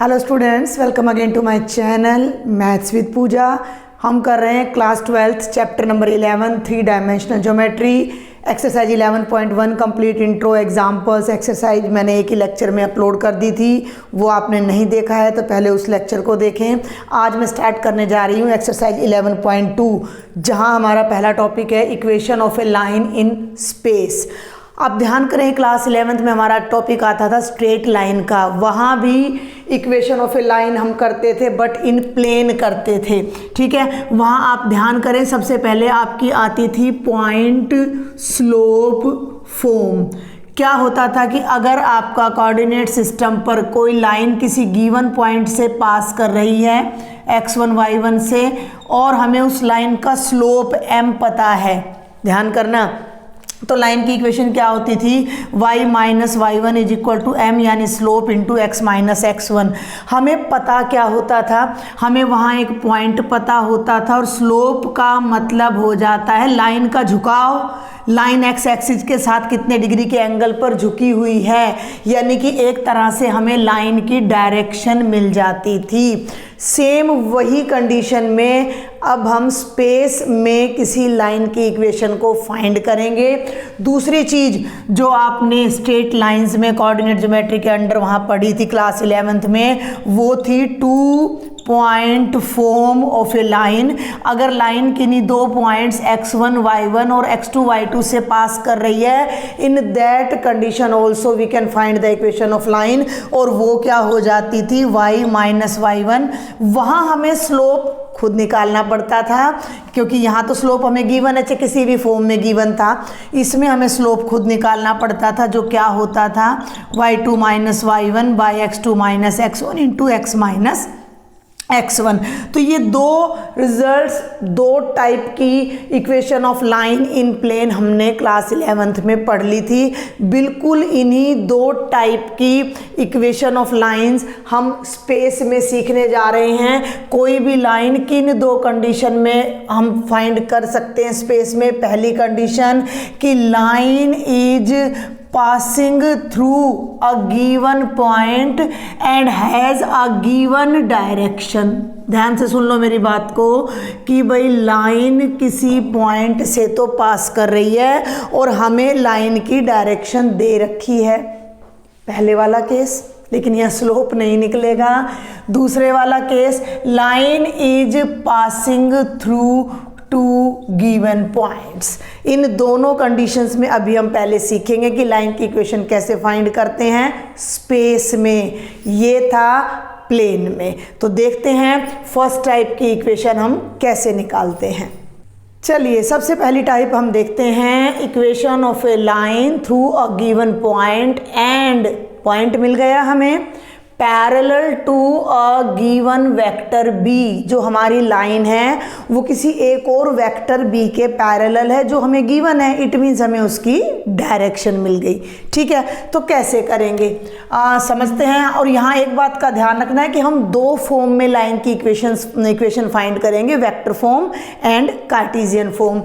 Hello students, welcome again to my channel maths with Pooja. हम कर रहे हैं class 12th chapter number 11 3 dimensional geometry exercise 11.1 complete intro examples. Exercise मैंने एक ही lecture में अपलोड कर दी थी, वो आपने नहीं देखा है तो पहले उस लेक्चर को देखें। आज मैं स्टार्ट करने जा रही हूँ एक्सरसाइज 11.2, जहाँ हमारा पहला टॉपिक है equation of a line in space. आप ध्यान करें, क्लास 11th में हमारा टॉपिक आता था स्ट्रेट लाइन का। वहाँ भी इक्वेशन ऑफ ए लाइन हम करते थे बट इन प्लेन करते थे, ठीक है। वहाँ आप ध्यान करें, सबसे पहले आपकी आती थी पॉइंट स्लोप फॉर्म। क्या होता था कि अगर आपका कोऑर्डिनेट सिस्टम पर कोई लाइन किसी गिवन पॉइंट से पास कर रही है x1 y1 से, और हमें उस लाइन का स्लोप m पता है, ध्यान करना, तो लाइन की इक्वेशन क्या होती थी, y minus y1 is equal to m, यानी slope into x minus x1। हमें पता क्या होता था, हमें वहाँ एक पॉइंट पता होता था, और स्लोप का मतलब हो जाता है लाइन का झुकाव, लाइन एक्स एक्सिस के साथ कितने डिग्री के एंगल पर झुकी हुई है, यानी कि एक तरह से हमें लाइन की डायरेक्शन मिल जाती थी। सेम वही कंडीशन में अब हम स्पेस में किसी लाइन की इक्वेशन को फाइंड करेंगे। दूसरी चीज़ जो आपने स्ट्रेट लाइंस में कोऑर्डिनेट ज्योमेट्री के अंडर वहाँ पढ़ी थी क्लास 11th में, वो थी 2 point form of a line. अगर लाइन किन्हीं दो पॉइंट्स x1 y1 और x2 y2 से पास कर रही है, in that condition also we can find the equation of line, और वो क्या हो जाती थी, y माइनस y1। वहाँ हमें स्लोप खुद निकालना पड़ता था, क्योंकि यहाँ तो स्लोप हमें गिवन है, चाहे किसी भी फॉर्म में गिवन था, इसमें हमें स्लोप खुद निकालना पड़ता था, जो क्या होता था y2 minus y1 by x2 minus x1 into x minus x1। तो ये दो रिजल्ट्स, दो टाइप की equation of line in plane हमने क्लास 11th में पढ़ ली थी। बिल्कुल इन्हीं दो टाइप की इक्वेशन ऑफ लाइंस हम स्पेस में सीखने जा रहे हैं। कोई भी लाइन किन दो कंडीशन में हम फाइंड कर सकते हैं स्पेस में। पहली कंडीशन कि line is passing through a given point and has a given direction। ध्यान से सुन लो मेरी बात को कि भाई लाइन किसी पॉइंट से तो पास कर रही है और हमें लाइन की डायरेक्शन दे रखी है, पहले वाला केस, लेकिन यह स्लोप नहीं निकलेगा। दूसरे वाला case, line is passing through two given points. इन दोनों कंडीशंस में अभी हम पहले सीखेंगे कि लाइन की इक्वेशन कैसे फाइंड करते हैं स्पेस में, ये था प्लेन में। तो देखते हैं फर्स्ट टाइप की इक्वेशन हम कैसे निकालते हैं। चलिए, सबसे पहली टाइप हम देखते हैं equation of a line through a given point, and point मिल गया हमें parallel to a given vector B. जो हमारी लाइन है वो किसी एक और वेक्टर बी के पैरेलल है जो हमें गिवन है, इट मीन्स हमें उसकी डायरेक्शन मिल गई, ठीक है। तो कैसे करेंगे समझते हैं। और यहाँ एक बात का ध्यान रखना है कि हम दो फॉर्म में लाइन की इक्वेशन फाइंड करेंगे, vector form and Cartesian form.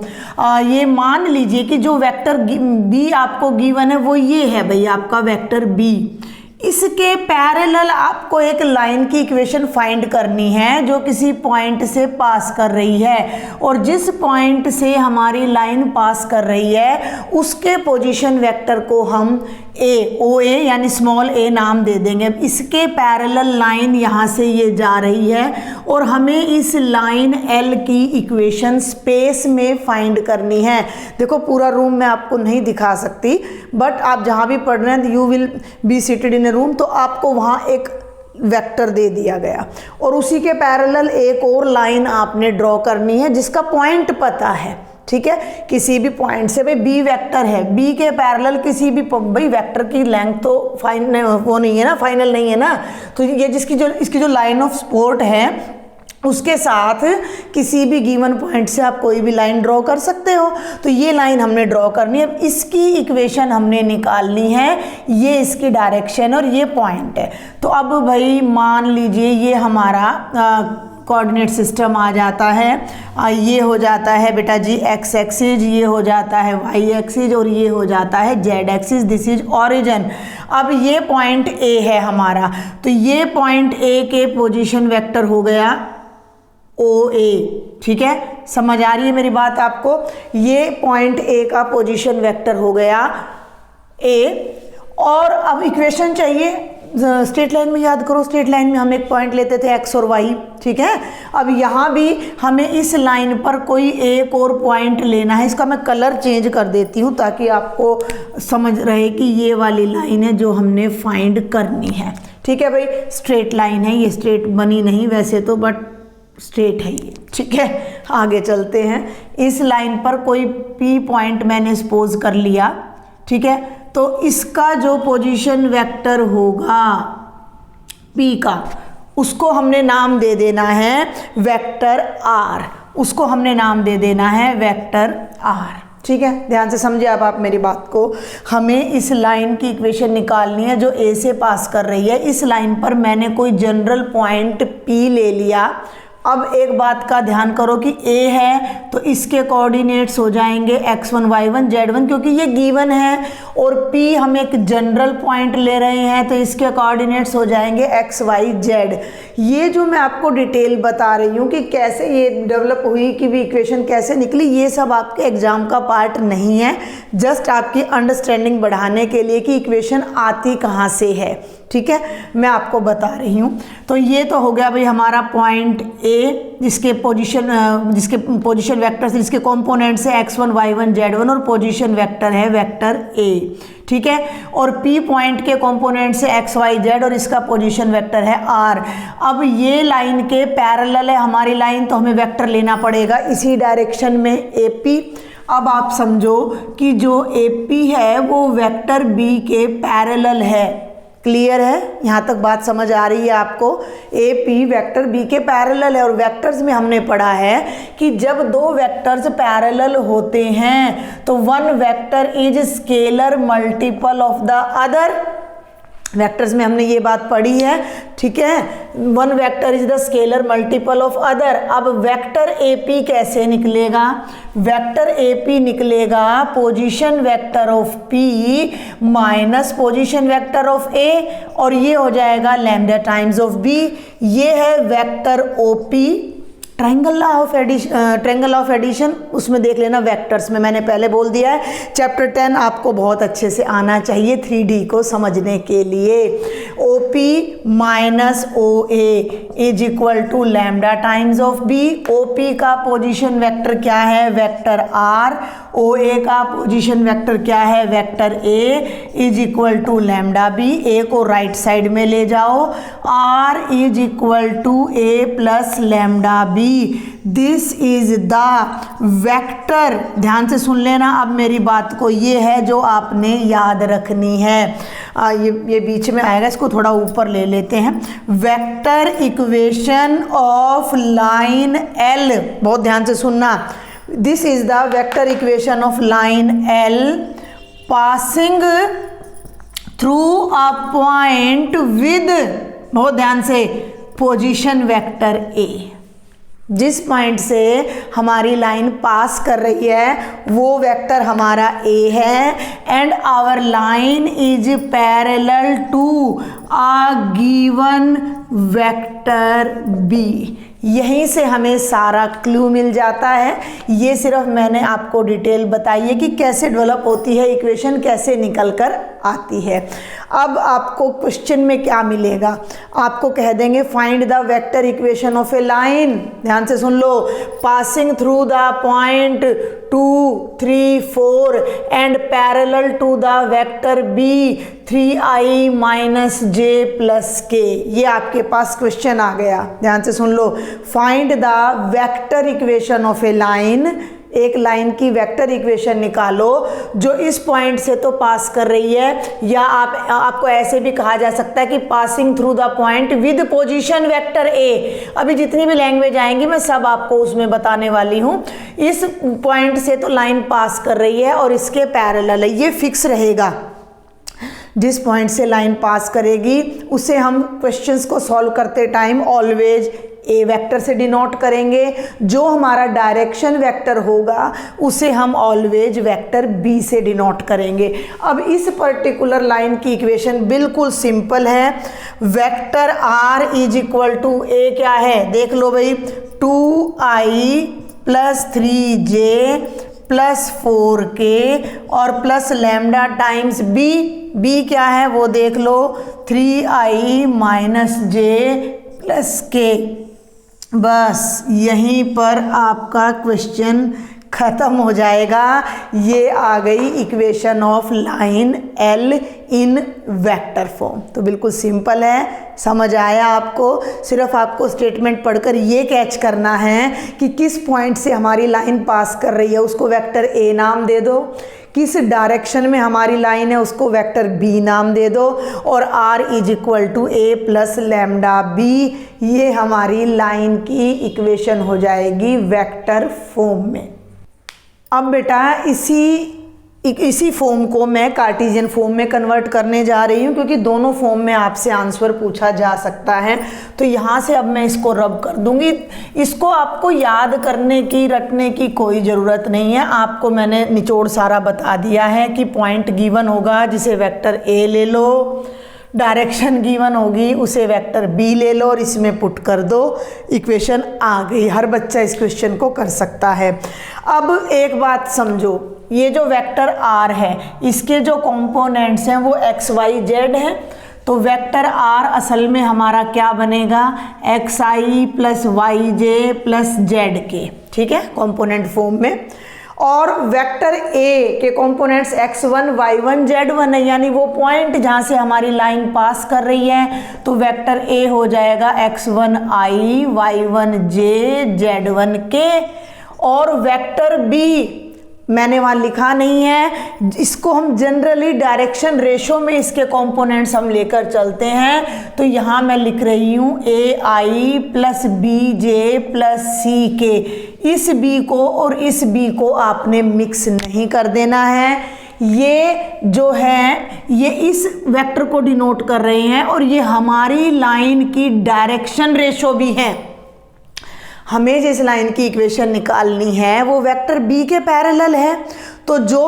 ये मान लीजिए कि जो वेक्टर बी आपको गिवन है वो ये है भाई आपका वेक्टर बी, इसके पैरेलल आपको एक लाइन की इक्वेशन फाइंड करनी है जो किसी पॉइंट से पास कर रही है, और जिस पॉइंट से हमारी लाइन पास कर रही है उसके पोजीशन वेक्टर को हम ओ ए यानी स्मॉल ए नाम दे देंगे। इसके पैरेलल लाइन यहाँ से ये जा रही है और हमें इस लाइन एल की इक्वेशन स्पेस में फाइंड करनी है। देखो, पूरा रूम मैं आपको नहीं दिखा सकती, बट आप जहाँ भी पढ़ रहे हैं you will be seated in A room, तो आपको वहाँ एक वेक्टर दे दिया गया और उसी के पैरेलल एक और लाइन आपने ड्रॉ करनी है जिसका पॉइंट पता है, ठीक है। किसी भी पॉइंट से, भाई बी वेक्टर है, बी के पैरेलल किसी भी, भाई वेक्टर की लेंथ तो वो नहीं है ना, फाइनल नहीं है ना, तो ये इसकी जो लाइन ऑफ सपोर्ट है उसके साथ किसी भी गिवन पॉइंट से आप कोई भी लाइन ड्रॉ कर सकते हो। तो ये लाइन हमने ड्रॉ करनी है। अब इसकी इक्वेशन हमने निकालनी है, ये इसकी डायरेक्शन और ये पॉइंट है। तो अब भाई मान लीजिए ये हमारा कोऑर्डिनेट सिस्टम आ जाता है। ये हो जाता है बेटा जी एक्स एक्सिस, ये हो जाता है वाई एक्सिस और ये हो जाता है Z axis. This is origin. अब ये पॉइंट ए है हमारा, तो ये पॉइंट ए के पोजीशन वेक्टर हो गया ओ ए। ठीक है, समझ आ रही है मेरी बात आपको? ये पॉइंट ए का पोजीशन वेक्टर हो गया ए। और अब इक्वेशन चाहिए स्ट्रेट लाइन में। याद करो, स्ट्रेट लाइन में हम एक पॉइंट लेते थे एक्स और वाई। ठीक है, अब यहाँ भी हमें इस लाइन पर कोई एक और पॉइंट लेना है। इसका मैं कलर चेंज कर देती हूँ ताकि आपको समझ रहे कि ये वाली लाइन है जो हमने फाइंड करनी है। ठीक है भाई, स्ट्रेट लाइन है ये, स्ट्रेट बनी नहीं वैसे तो, बट स्ट्रेट है ये। ठीक है, आगे चलते हैं। इस लाइन पर कोई पी पॉइंट मैंने सपोज कर लिया। ठीक है, तो इसका जो पोजीशन वेक्टर होगा पी का, उसको हमने नाम दे देना है वेक्टर आर। उसको हमने नाम दे देना है वेक्टर आर। ठीक है, ध्यान से समझिए अब आप मेरी बात को। हमें इस लाइन की इक्वेशन निकालनी है जो ए से पास कर रही है। इस लाइन पर मैंने कोई जनरल पॉइंट पी ले लिया। अब एक बात का ध्यान करो कि ए है तो इसके कोऑर्डिनेट्स हो जाएंगे x1 y1 z1, क्योंकि ये गिवन है। और p हम एक जनरल पॉइंट ले रहे हैं तो इसके कोऑर्डिनेट्स हो जाएंगे x y z। ये जो मैं आपको डिटेल बता रही हूँ कि कैसे ये डेवलप हुई, कि भी इक्वेशन कैसे निकली, ये सब आपके एग्जाम का पार्ट नहीं है। जस्ट आपकी अंडरस्टैंडिंग बढ़ाने के लिए कि इक्वेशन आती कहाँ से है। ठीक है, मैं आपको बता रही हूँ। तो ये तो हो गया भाई हमारा पॉइंट ए, जिसके पोजीशन वेक्टर से, जिसके कंपोनेंट्स है x1 y1 z1 और पोजीशन वेक्टर है वेक्टर ए। ठीक है, और p पॉइंट के कंपोनेंट्स है x y z और इसका पोजीशन वेक्टर है r। अब ये लाइन के पैरेलल है हमारी लाइन, तो हमें वेक्टर लेना पड़ेगा इसी डायरेक्शन में AP। अब आप समझो कि जो AP है वो वेक्टर B के पैरेलल है। क्लियर है? यहाँ तक बात समझ आ रही है आपको? AP वेक्टर B के पैरेलल है। और वेक्टर्स में हमने पढ़ा है कि जब दो वेक्टर्स पैरेलल होते हैं तो one vector is scalar multiple of the other. Vectors में हमने ये बात पढ़ी है। ठीक है, one vector is the scalar multiple of other. अब वेक्टर AP कैसे निकलेगा? वेक्टर AP निकलेगा position vector of P minus position vector of A, और ये हो जाएगा लैम्डा टाइम्स ऑफ B। ये है vector OP। Triangle of addition उसमें देख लेना, वेक्टर्स में मैंने पहले बोल दिया है। चैप्टर 10 आपको बहुत अच्छे से आना चाहिए 3D को समझने के लिए। OP minus OA is equal to lambda times of B। OP का पोजीशन वेक्टर क्या है? Vector R। OA का पोजीशन वेक्टर क्या है? Vector A is equal to lambda B। A को राइट साइड में ले जाओ। R is equal to A plus lambda B। This is the vector. ध्यान से सुन लेना अब मेरी बात को, ये है जो आपने याद रखनी है। ये बीच में आएगा, इसको थोड़ा ऊपर ले लेते हैं। Vector equation of line L, बहुत ध्यान से सुनना। This is the vector equation of line L passing through a point with, बहुत ध्यान से, पोजीशन वेक्टर A। जिस पॉइंट से हमारी लाइन पास कर रही है वो वेक्टर हमारा A है, and our line is parallel to a given vector B। यहीं से हमें सारा क्लू मिल जाता है। ये सिर्फ मैंने आपको डिटेल बताई है कि कैसे डेवलप होती है इक्वेशन, कैसे निकल कर आती है। अब आपको क्वेश्चन में क्या मिलेगा? आपको कह देंगे find the vector equation of a line. ध्यान से सुन लो। Passing through the point 2, 3, 4 and parallel to the vector B 3i minus j plus k। ये आपके पास क्वेश्चन आ गया। ध्यान से सुन लो। Find the vector equation of a line एक लाइन की वेक्टर इक्वेशन निकालो जो इस पॉइंट से तो पास कर रही है, या आपको ऐसे भी कहा जा सकता है कि passing through the point with position vector A. अभी जितनी भी लैंग्वेज आएंगी मैं सब आपको उसमें बताने वाली हूँ। इस पॉइंट से तो लाइन पास कर रही है और इसके पैरेलल है, ये फिक्स रहेगा। जिस पॉइंट से लाइन पास करेगी उसे हम क्वेश्चंस को सॉल्व करते टाइम ऑलवेज ए वेक्टर से डिनोट करेंगे, जो हमारा डायरेक्शन वेक्टर होगा उसे हम ऑलवेज वेक्टर बी से डिनोट करेंगे। अब इस पर्टिकुलर लाइन की इक्वेशन बिल्कुल सिंपल है। Vector R is equal to a क्या है, देख लो भाई, 2i plus 3j plus 4k और plus lambda times B. B क्या है वो देख लो, 3i माइनस जे प्लस के। बस यहीं पर आपका क्वेश्चन ख़त्म हो जाएगा। ये आ गई equation of line L in vector form. तो बिल्कुल सिंपल है, समझ आया आपको। सिर्फ आपको स्टेटमेंट पढ़कर ये कैच करना है कि किस पॉइंट से हमारी लाइन पास कर रही है उसको वेक्टर ए नाम दे दो, किस डायरेक्शन में हमारी लाइन है उसको वेक्टर बी नाम दे दो, और r is equal to A plus lambda B. ये हमारी लाइन की इक्वेशन हो जाएगी वेक्टर फॉर्म में। अब बेटा इसी फॉर्म को मैं कार्टेशियन फॉर्म में कन्वर्ट करने जा रही हूँ, क्योंकि दोनों फॉर्म में आपसे आंसर पूछा जा सकता है। तो यहाँ से अब मैं इसको रब कर दूंगी। इसको आपको याद करने की, रटने की कोई ज़रूरत नहीं है। आपको मैंने निचोड़ सारा बता दिया है कि पॉइंट गिवन होगा जिसे वेक्टर ए ले लो, डायरेक्शन गिवन होगी उसे वेक्टर बी ले लो और इसमें पुट कर दो, इक्वेशन आ गई। हर बच्चा इस क्वेश्चन को कर सकता है। अब एक बात समझो, ये जो वेक्टर आर है इसके जो कंपोनेंट्स हैं वो एक्स वाई जेड हैं। तो वेक्टर आर असल में हमारा क्या बनेगा, एक्स आई प्लस वाई जे प्लस जेड के, ठीक है, कंपोनेंट फॉर्म में। और वेक्टर ए के कंपोनेंट्स x1 y1 z1 है, यानी वो पॉइंट जहाँ से हमारी लाइन पास कर रही है। तो वेक्टर ए हो जाएगा x1 i y1 j z1 k। और वेक्टर बी मैंने वहाँ लिखा नहीं है, इसको हम जनरली डायरेक्शन रेशो में इसके कंपोनेंट्स हम लेकर चलते हैं। तो यहाँ मैं लिख रही हूँ ए आई प्लस बी जे प्लस सी के। इस बी को और इस बी को आपने मिक्स नहीं कर देना है। ये जो है ये इस वेक्टर को डिनोट कर रहे हैं और ये हमारी लाइन की डायरेक्शन रेशो भी है। हमें जिस लाइन की इक्वेशन निकालनी है वो वेक्टर बी के पैरेलल है। तो जो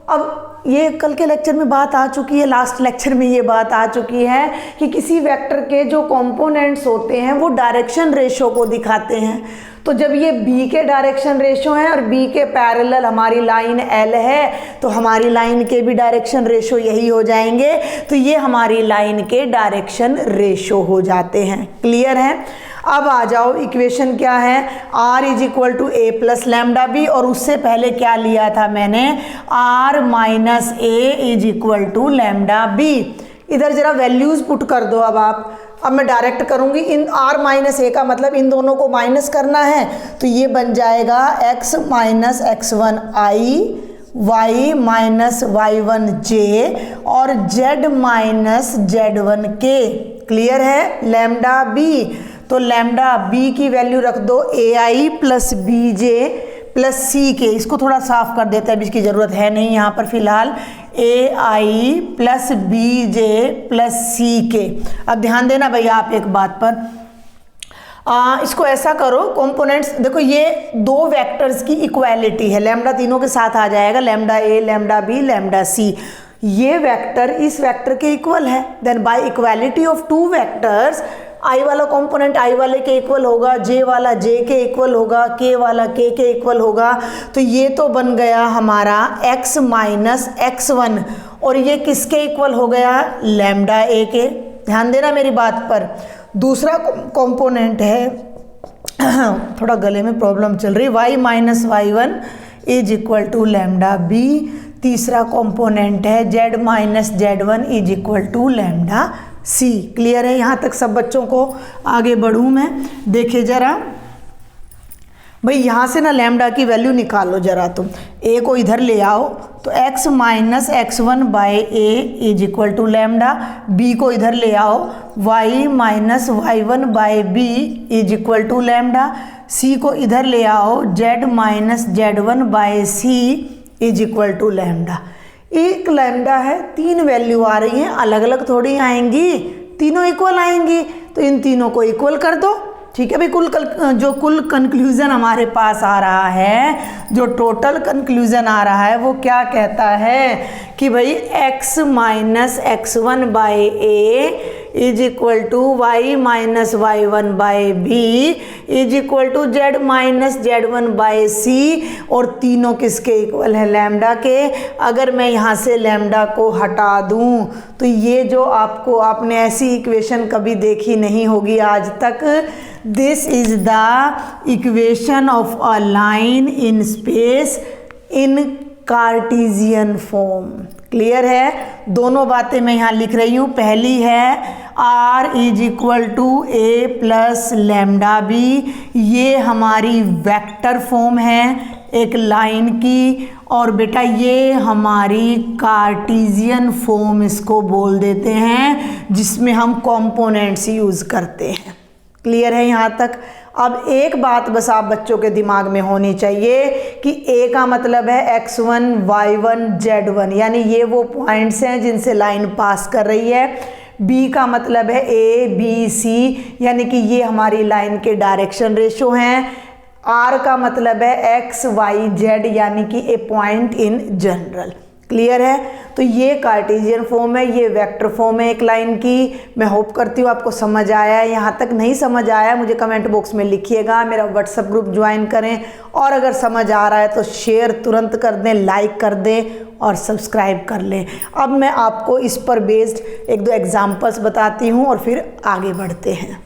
अब ये कल के लेक्चर में बात आ चुकी है, लास्ट लेक्चर में ये बात आ चुकी है कि किसी वेक्टर के जो कंपोनेंट्स होते हैं वो डायरेक्शन रेशो को दिखाते हैं। तो जब ये बी के डायरेक्शन रेशो हैं और बी के पैरेलल हमारी लाइन एल है, तो हमारी लाइन के भी डायरेक्शन रेशो यही हो जाएंगे। तो ये हमारी लाइन के डायरेक्शन रेशो हो जाते हैं। क्लियर है? अब आ जाओ, इक्वेशन क्या है, r is equal to A plus lambda B. और उससे पहले क्या लिया था मैंने, r minus A is equal to lambda B. इधर जरा वैल्यूज पुट कर दो। अब मैं डायरेक्ट करूंगी, इन r माइनस ए का मतलब इन दोनों को माइनस करना है। तो ये बन जाएगा x minus x1 i y minus y1 j और z minus z1 k। Clear है? लैम्डा बी, तो लैम्डा बी की वैल्यू रख दो ए आई प्लस बी जे प्लस सी के। इसको थोड़ा साफ कर देते हैं, अभी इसकी ज़रूरत है नहीं यहाँ पर फिलहाल। ए आई प्लस बी जे प्लस सी के। अब ध्यान देना भैया आप एक बात पर, इसको ऐसा करो, कंपोनेंट्स देखो, ये दो वेक्टर्स की इक्वालिटी है, लैम्डा तीनों के साथ आ जाएगा, lambda a lambda b lambda c. ये वेक्टर इस वेक्टर के इक्वल है। Then by equality of two vectors, i वाला कंपोनेंट आई वाले के इक्वल होगा, जे वाला जे के इक्वल होगा, के वाला के इक्वल होगा। तो ये तो बन गया हमारा x माइनस x1 और ये किसके इक्वल हो गया, लैम्डा ए के। ध्यान देना मेरी बात पर। दूसरा कंपोनेंट है, थोड़ा गले में प्रॉब्लम चल रही, y minus y1 is equal to lambda B. तीसरा कंपोनेंट है z minus z1 is equal to lambda C. Clear है? यहाँ तक सब बच्चों को? आगे बढ़ूँ मैं, देखे जरा, भाई यहाँ से ना लैम्डा की वैल्यू निकालो जरा तुम, ए को इधर ले आओ तो x minus x1 by a is equal to lambda, b को इधर ले आओ y minus y1 by b is equal to lambda, c को इधर ले आओ z minus z1 by c is equal to lambda. एक लैम्डा है, तीन वैल्यू आ रही हैं, अलग अलग थोड़ी आएंगी, तीनों इक्वल आएंगी, तो इन तीनों को इक्वल कर दो। ठीक है भाई, कुल कंक्लूजन हमारे पास आ रहा है, जो टोटल कंक्लूजन आ रहा है वो क्या कहता है कि भाई x minus x1 by a is equal to y minus y1 by b is equal to z minus z1 by c, और तीनों किसके इक्वल है? लैम्डा के। अगर मैं यहाँ से लैम्डा को हटा दूँ तो ये जो आपने ऐसी इक्वेशन कभी देखी नहीं होगी आज तक। This is the equation of a line in space in Cartesian form. Clear है? दोनों बातें मैं यहाँ लिख रही हूँ। पहली है r is equal to A plus lambda B, ये हमारी वेक्टर फॉर्म है एक लाइन की, और बेटा ये हमारी कार्टेशियन फॉर्म इसको बोल देते हैं, जिसमें हम कंपोनेंट्स यूज़ करते हैं। क्लियर है यहाँ तक? अब एक बात बस आप बच्चों के दिमाग में होनी चाहिए कि a का मतलब है x1, y1, z1, यानी ये वो पॉइंट्स हैं जिनसे लाइन पास कर रही है। b का मतलब है a, b, c, यानी कि ये हमारी लाइन के डायरेक्शन रेशो हैं। r का मतलब है x, y, z, यानी कि ए पॉइंट इन जनरल। क्लियर है? तो ये कार्टेशियन फॉर्म है, ये वेक्टर फॉर्म है एक लाइन की। मैं होप करती हूँ आपको समझ आया है। यहाँ तक नहीं समझ आया मुझे कमेंट बॉक्स में लिखिएगा, मेरा व्हाट्सएप ग्रुप ज्वाइन करें, और अगर समझ आ रहा है तो शेयर तुरंत कर दें, लाइक कर दें और सब्सक्राइब कर लें। अब मैं आपको इस पर बेस्ड एक दो एग्जाम्पल्स बताती हूँ और फिर आगे बढ़ते हैं।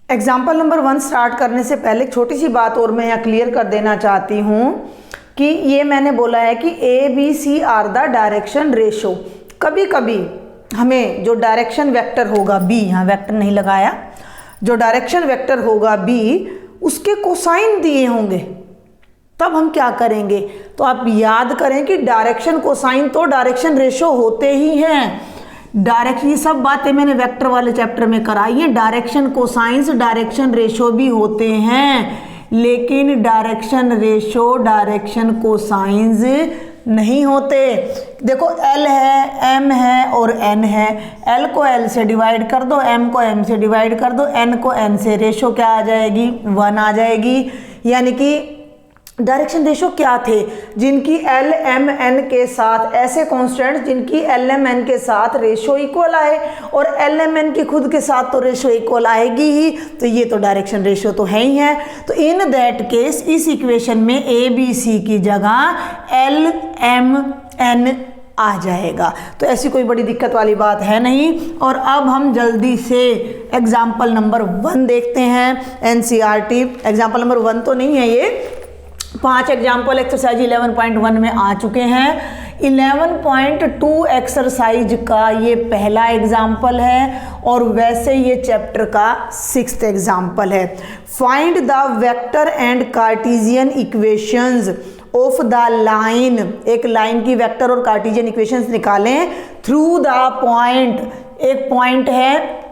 एग्जाम्पल नंबर 1 स्टार्ट करने से पहले एक छोटी सी बात और मैं यहाँ क्लियर कर देना चाहती हूँ कि ये मैंने बोला है कि A B C are the direction ratio. कभी कभी हमें जो डायरेक्शन वेक्टर होगा बी, यहाँ वेक्टर नहीं लगाया, जो डायरेक्शन वेक्टर होगा बी उसके कोसाइन दिए होंगे, तब हम क्या करेंगे? तो आप याद करें कि डायरेक्शन कोसाइन तो डायरेक्शन रेशो होते ही हैं। ये सब बातें मैंने वेक्टर वाले चैप्टर में कराई हैं। डायरेक्शन कोसाइंस डायरेक्शन रेशो भी होते हैं, लेकिन डायरेक्शन रेशो डायरेक्शन कोसाइंस नहीं होते। देखो L है, M है और N है। L को L से डिवाइड कर दो, M को M से डिवाइड कर दो, N को N से, रेशो क्या आ जाएगी? 1 आ जाएगी। यानी कि डायरेक्शन रेशो क्या थे? जिनकी L M N के साथ, ऐसे कॉन्स्टेंट जिनकी L M N के साथ रेशो इक्वल आए, और L M N की खुद के साथ तो रेशो इक्वल आएगी ही, तो ये तो डायरेक्शन रेशो तो है ही है। तो इन दैट केस इस इक्वेशन में A B C की जगह L M N आ जाएगा। तो ऐसी कोई बड़ी दिक्कत वाली बात है नहीं। और अब हम जल्दी से एग्जाम्पल नंबर 1 देखते हैं। NCERT एग्जाम्पल नंबर 1 तो नहीं है, ये 5 एग्जाम्पल एक्सरसाइज 11.1 में आ चुके हैं। 11.2 एक्सरसाइज का ये पहला एग्जाम्पल है, और वैसे ये चैप्टर का 6th एग्जाम्पल है। Find the vector and Cartesian equations of the line. एक लाइन की वेक्टर और कार्टेशियन इक्वेशंस निकालें थ्रू द पॉइंट। एक पॉइंट है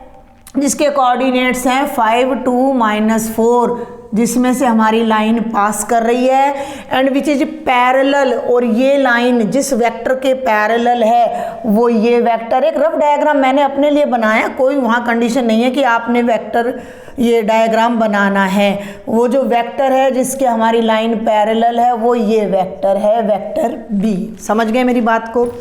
जिसके कोऑर्डिनेट्स हैं 5, 2, -4, जिसमें से हमारी लाइन पास कर रही है, एंड विच इज पैरेलल। और ये लाइन जिस वेक्टर के पैरेलल है वो ये वेक्टर। एक रफ डायग्राम मैंने अपने लिए बनाया, कोई वहाँ कंडीशन नहीं है कि आपने वेक्टर ये डायग्राम बनाना है। वो जो वेक्टर है जिसके हमारी लाइन पैरेलल है वो ये वेक्टर है, वेक्टर बी। समझ गए मेरी बात को?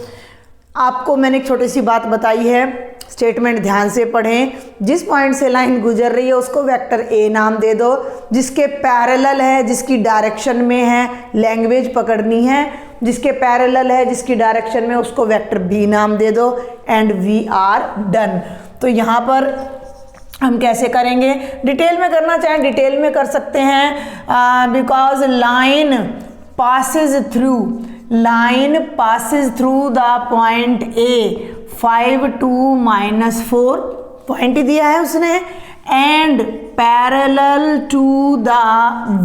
आपको मैंने एक छोटी सी बात बताई है, स्टेटमेंट ध्यान से पढ़ें। जिस पॉइंट से लाइन गुजर रही है उसको वेक्टर ए नाम दे दो, जिसके पैरेलल है, जिसकी डायरेक्शन में है, लैंग्वेज पकड़नी है, जिसके पैरेलल है, जिसकी डायरेक्शन में, उसको वेक्टर बी नाम दे दो, एंड वी आर डन। तो यहाँ पर हम कैसे करेंगे? डिटेल में करना चाहें डिटेल में कर सकते हैं, because line passes through the point A 5, 2, -4 point दिया है उसने, and parallel to the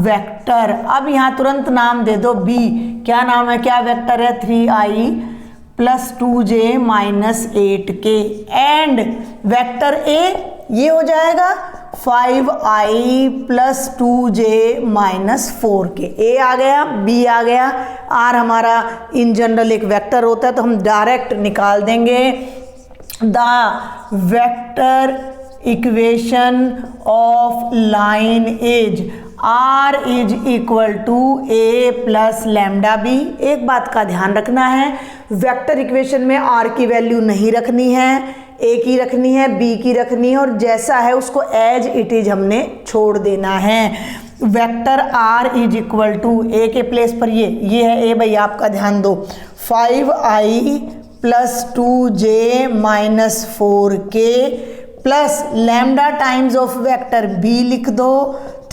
vector. अब यहाँ तुरंत नाम दे दो बी, क्या नाम है, क्या वेक्टर है, 3i plus 2j minus 8k, and vector A ये हो जाएगा 5i plus 2j minus 4k। ए आ गया, बी आ गया, आर हमारा इन जनरल एक वेक्टर होता है तो हम डायरेक्ट निकाल देंगे the vector equation of line is R is equal to A plus lambda B. एक बात का ध्यान रखना है, वेक्टर इक्वेशन में R की वैल्यू नहीं रखनी है, ए की रखनी है, बी की रखनी है, और जैसा है उसको एज इट इज हमने छोड़ देना है। Vector R is equal to A के प्लेस पर ये है ए, भाई आपका ध्यान दो, 5i plus 2j minus 4k plus lambda times of vector B लिख दो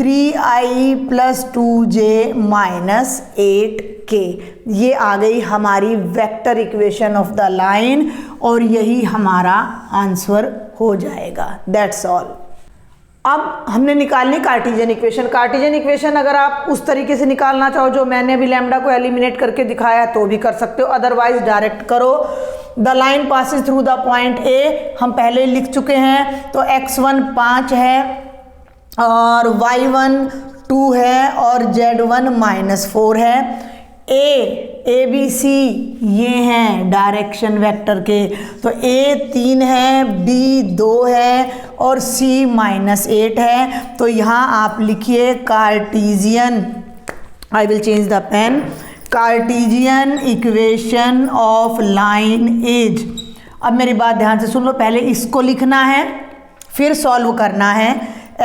3i plus 2j minus 8k। ये आ गई हमारी vector equation of the line और यही हमारा आंसर हो जाएगा। That's all. अब हमने निकालनी कार्टेशियन इक्वेशन। कार्टेशियन इक्वेशन अगर आप उस तरीके से निकालना चाहो जो मैंने अभी लैम्डा को एलिमिनेट करके दिखाया तो भी कर सकते हो, अदरवाइज डायरेक्ट करो। The line passes through the point ए हम पहले लिख चुके हैं, तो x1 5 है और y1 2 है और z1 माइनस 4 है। ए बी सी ये हैं डायरेक्शन वेक्टर के, तो ए 3 है, बी 2 है और सी माइनस 8 है। तो यहाँ आप लिखिए Cartesian, I will change the pen, Cartesian equation of line is. अब मेरी बात ध्यान से सुन लो, पहले इसको लिखना है फिर सॉल्व करना है।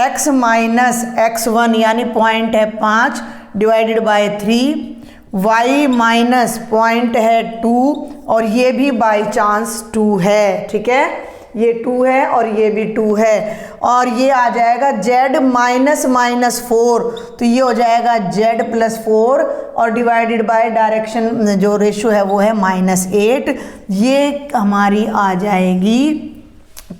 x माइनस x1 यानी पॉइंट है 5 divided by 3, y minus point है 2 और ये भी बाय चांस 2 है, ठीक है, ये 2 है और ये भी 2 है, और ये आ जाएगा z माइनस माइनस 4, तो ये हो जाएगा z प्लस 4 और डिवाइडेड बाय डायरेक्शन जो रेशो है वो है -8। ये हमारी आ जाएगी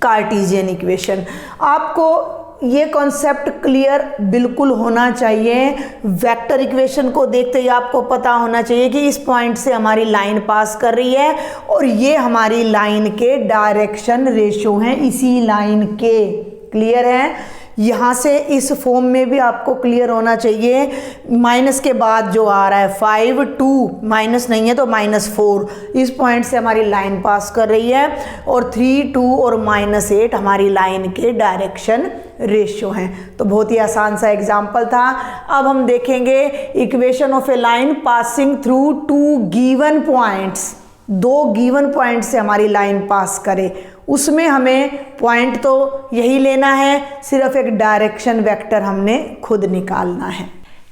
कार्टेशियन इक्वेशन। आपको ये कॉन्सेप्ट क्लियर बिल्कुल होना चाहिए। वेक्टर इक्वेशन को देखते ही आपको पता होना चाहिए कि इस पॉइंट से हमारी लाइन पास कर रही है और ये हमारी लाइन के डायरेक्शन रेशो हैं इसी लाइन के। क्लियर है? यहाँ से इस फॉर्म में भी आपको क्लियर होना चाहिए। माइनस के बाद जो आ रहा है 5 2, माइनस नहीं है तो -4, इस पॉइंट से हमारी लाइन पास कर रही है और 3 2 और -8 हमारी लाइन के डायरेक्शन रेशियो हैं। तो बहुत ही आसान सा एग्जाम्पल था। अब हम देखेंगे equation of a line passing through 2 given points. 2 given point से हमारी लाइन पास करे, उसमें हमें पॉइंट तो यही लेना है, सिर्फ एक डायरेक्शन वेक्टर हमने खुद निकालना है।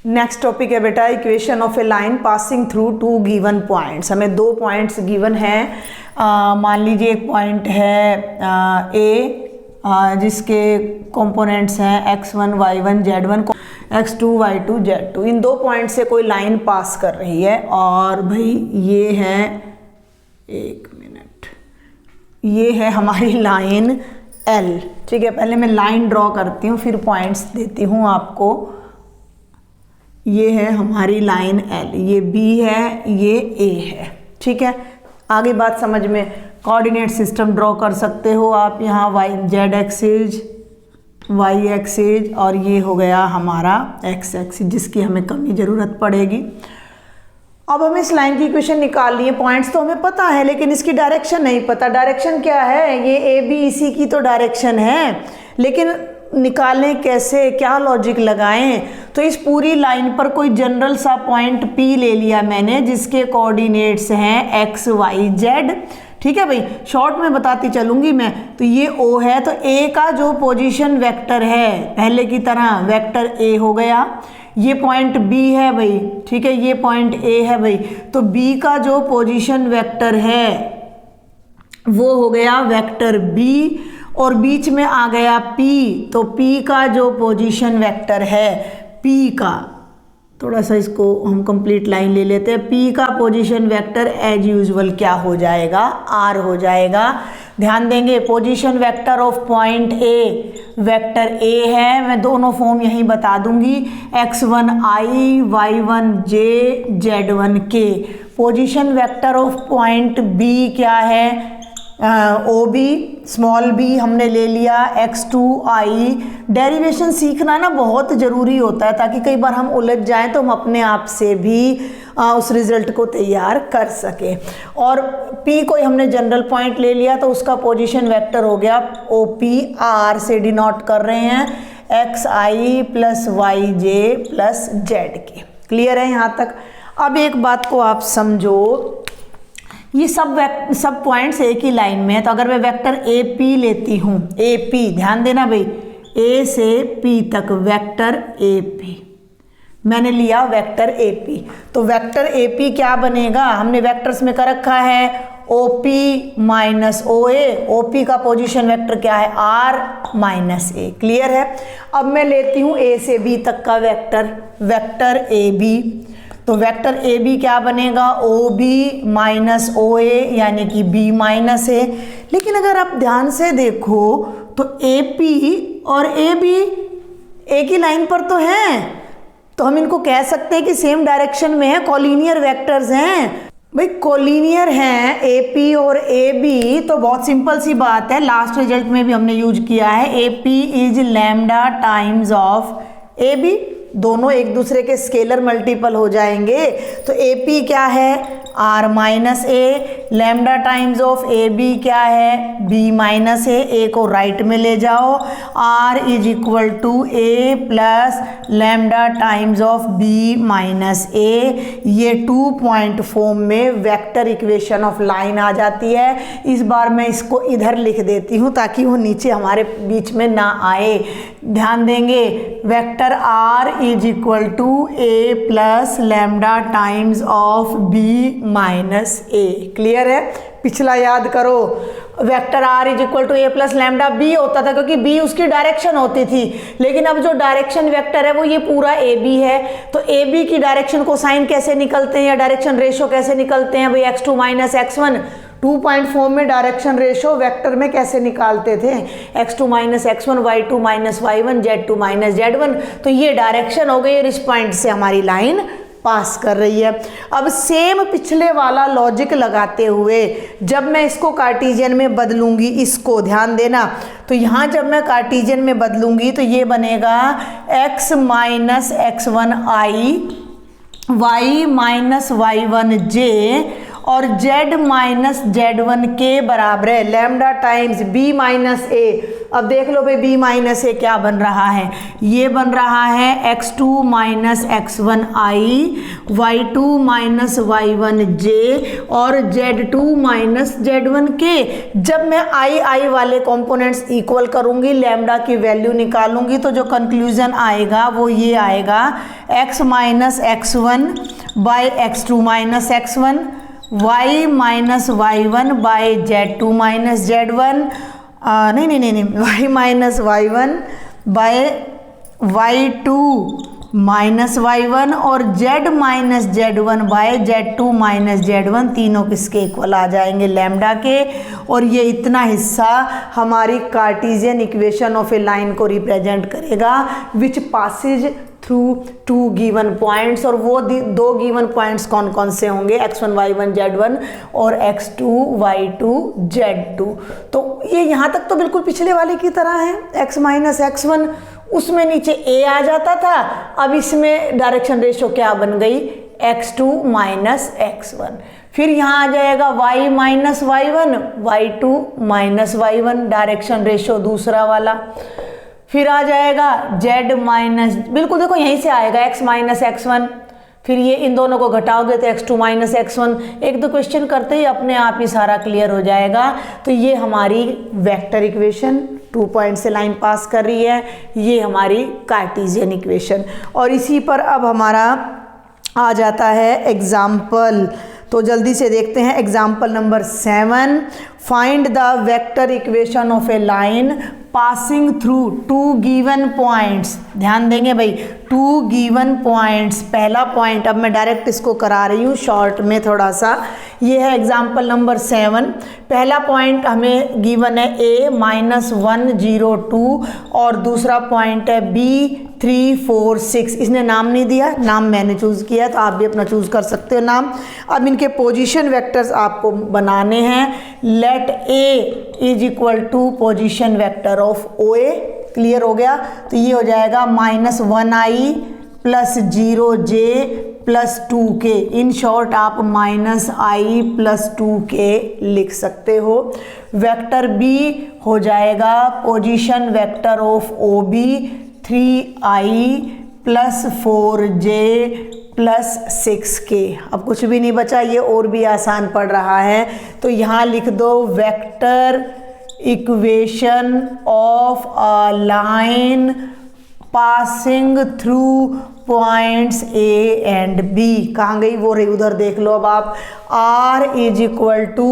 नेक्स्ट टॉपिक है बेटा equation of a line passing through 2 given points. हमें 2 पॉइंट्स गिवन हैं। मान लीजिए एक पॉइंट है ए जिसके कंपोनेंट्स हैं x1 y1 z1, x2 y2 z2। इन 2 पॉइंट से कोई लाइन पास कर रही है और भाई ये है, एक मिनट, ये है हमारी लाइन L। ठीक है, पहले मैं लाइन ड्रॉ करती हूँ फिर पॉइंट्स देती हूँ आपको। ये है हमारी लाइन L, ये B है, ये A है। ठीक है, आगे बात समझ में। कोऑर्डिनेट सिस्टम ड्रॉ कर सकते हो आप यहाँ, z एक्सिस, y एक्सिस और ये हो गया हमारा x एक्सिस जिसकी हमें कमी ज़रूरत पड़ेगी। अब हमें इस लाइन की इक्वेशन निकालनी है। पॉइंट्स तो हमें पता है लेकिन इसकी डायरेक्शन नहीं पता। डायरेक्शन क्या है? ये ए बी इसी की तो डायरेक्शन है, लेकिन निकालें कैसे, क्या लॉजिक लगाएं? तो इस पूरी लाइन पर कोई जनरल सा पॉइंट P ले लिया मैंने जिसके कोऑर्डिनेट्स हैं x y z। ठीक है भाई, शॉर्ट में बताती चलूंगी मैं। तो ये O है, तो A का जो पोजीशन वेक्टर है पहले की तरह वेक्टर A हो गया। ये पॉइंट B है भाई, ठीक है, ये पॉइंट A है भाई, तो B का जो पोजीशन वेक्टर है वो हो गया वेक्टर B और बीच में आ गया P, तो P का जो पोजीशन वेक्टर है P का, थोड़ा सा इसको हम कंप्लीट लाइन ले लेते हैं। P का पोजीशन वेक्टर एज यूजुअल क्या हो जाएगा? R हो जाएगा। ध्यान देंगे position vector of point A, vector A है, मैं दोनों फॉर्म यहीं बता दूंगी, x1i, y1j, z1k। Position vector of point B क्या है, ओ बी, स्मॉल बी हमने ले लिया, x2i। डेरिवेशन सीखना ना बहुत ज़रूरी होता है ताकि कई बार हम उलझ जाएं तो हम अपने आप से भी उस रिज़ल्ट को तैयार कर सकें। और p को हमने जनरल पॉइंट ले लिया तो उसका पोजीशन वेक्टर हो गया OP, r से डिनोट कर रहे हैं xi plus yj plus zk। Clear है यहाँ तक? अब एक बात को आप समझो, ये सब पॉइंट्स एक ही लाइन में है, तो अगर मैं वेक्टर AP लेती हूँ, AP ध्यान देना भाई, A से P तक वेक्टर AP, मैंने लिया वेक्टर AP, तो वेक्टर AP क्या बनेगा, हमने वेक्टर्स में कर रखा है OP माइनस OA, OP का पोजीशन वेक्टर क्या है R माइनस A। क्लियर है? अब मैं लेती हूँ A से B तक का वेक्टर AB, तो वेक्टर ए बी क्या बनेगा, ओ बी माइनस ओ ए यानी कि बी माइनस ए। लेकिन अगर आप ध्यान से देखो तो ए पी और ए बी एक ही लाइन पर तो हैं, तो हम इनको कह सकते हैं कि सेम डायरेक्शन में है, कोलिनियर वेक्टर्स हैं। भाई कोलिनियर हैं ए पी और ए बी, तो बहुत सिंपल सी बात है, लास्ट रिजल्ट में भी हमने यूज किया है, A P is lambda times of A B, दोनों एक दूसरे के स्केलर मल्टीपल हो जाएंगे। तो ए पी क्या है, R minus A, lambda times of A B क्या है, बी माइनस ए को राइट में ले जाओ, R is equal to A plus lambda times of B minus A. ये 2 पॉइंट फॉर्म में वेक्टर इक्वेशन ऑफ लाइन आ जाती है। इस बार मैं इसको इधर लिख देती हूँ ताकि वो नीचे हमारे बीच में ना आए। ध्यान देंगे, vector R is equal to A plus lambda times of B minus A. Clear है? पिछला याद करो, vector R is equal to A plus lambda B होता था क्योंकि बी उसकी डायरेक्शन होती थी, लेकिन अब जो डायरेक्शन वेक्टर है वो ये पूरा ए बी है। तो ए बी की डायरेक्शन को साइन कैसे निकलते हैं या डायरेक्शन रेशो कैसे निकलते हैं भाई, x2 minus x1। 2 point form में डायरेक्शन रेशो वेक्टर में कैसे निकालते थे, x2 minus x1, y2 minus y1, z2 minus z1। तो ये डायरेक्शन हो गई और इस पॉइंट से हमारी लाइन पास कर रही है। अब सेम पिछले वाला लॉजिक लगाते हुए जब मैं इसको कार्टेशियन में बदलूंगी, इसको ध्यान देना, तो यहाँ जब मैं कार्टेशियन में बदलूंगी तो ये बनेगा x minus x1i, y minus y1j और z माइनस z1k बराबर है lambda times b minus a। अब देख लो भाई b माइनस a क्या बन रहा है, ये बन रहा है x2 minus x1i, y2 minus y1j और z2 माइनस z1k। जब मैं i वाले कंपोनेंट्स इक्वल करूंगी, लैम्डा की वैल्यू निकालूंगी, तो जो कंक्लूजन आएगा वो ये आएगा x minus x1 by x2 minus x1, y minus y1 by z2 minus z1, नहीं, y minus y1 bye y2 minus y1 और z minus z1 bye z2 minus z1, तीनों किसके इक्वल आ जाएंगे, लैम्डा के। और ये इतना हिस्सा हमारी Cartesian equation of a line को रिप्रेजेंट करेगा विच पासेज थ्रू 2 गिवन पॉइंट्स। और वो 2 गिवन पॉइंट्स कौन कौन से होंगे, x1 y1 z1 और x2 y2 z2। तो ये यहाँ तक तो बिल्कुल पिछले वाले की तरह है, x माइनस x1, उसमें नीचे a आ जाता था, अब इसमें डायरेक्शन रेशो क्या बन गई, x2 माइनस x1। फिर यहाँ आ जाएगा y minus y1, y2 minus y1, direction ratio दूसरा वाला। फिर आ जाएगा z माइनस, बिल्कुल देखो यहीं से आएगा x माइनस x1, फिर ये इन दोनों को घटाओगे तो x2 माइनस x1। एक दो क्वेश्चन करते ही अपने आप ही सारा क्लियर हो जाएगा। तो ये हमारी वेक्टर इक्वेशन 2 पॉइंट से लाइन पास कर रही है, ये हमारी कार्टेशियन इक्वेशन। और इसी पर अब हमारा आ जाता है एग्जाम्पल, तो जल्दी से देखते हैं example number 7। Find the vector equation of a line passing through two given points. ध्यान देंगे भाई, टू गिवन पॉइंट्स। पहला पॉइंट, अब मैं डायरेक्ट इसको करा रही हूँ शॉर्ट में थोड़ा सा। ये है एग्जाम्पल नंबर 7। पहला पॉइंट हमें गिवन है a -1 0 2 और दूसरा पॉइंट है b 3 4 6। इसने नाम नहीं दिया, नाम मैंने चूज़ किया है, तो आप भी अपना चूज़ कर सकते हो नाम। अब इनके पोजीशन वेक्टर्स आपको बनाने हैं। Let a is equal to position vector of OA। Clear हो गया? तो ये हो जाएगा -1i plus 0j plus 2k। In short आप -i प्लस 2k लिख सकते हो। वेक्टर b हो जाएगा position vector of OB 3i plus 4j plus 6k। अब कुछ भी नहीं बचा, ये और भी आसान पड़ रहा है, तो यहाँ लिख दो vector equation of a line passing through points A and B। कहाँ गई? वो रही उधर, देख लो अब आप। R is equal to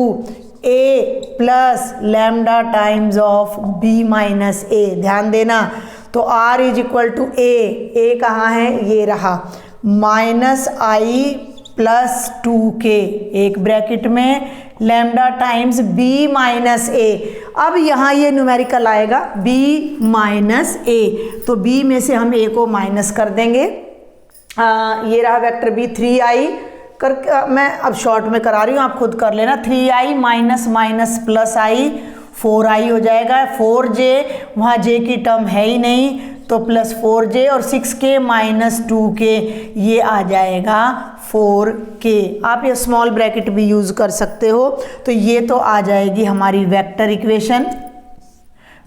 A plus lambda times of B minus A। ध्यान देना, तो R is equal to A कहाँ है? ये रहा, -i प्लस 2k एक ब्रैकेट में, lambda times b minus a। अब यहाँ ये न्यूमेरिकल आएगा b माइनस a, तो b में से हम a को माइनस कर देंगे। ये रहा वेक्टर b 3i कर, मैं अब शॉर्ट में करा रही हूँ, आप खुद कर लेना। 3i minus minus plus i 4i हो जाएगा। 4j, वहाँ j की टर्म है ही नहीं, तो प्लस 4j और 6k माइनस 2k, ये आ जाएगा 4k। आप ये स्मॉल ब्रैकेट भी यूज़ कर सकते हो। तो ये तो आ जाएगी हमारी वेक्टर इक्वेशन।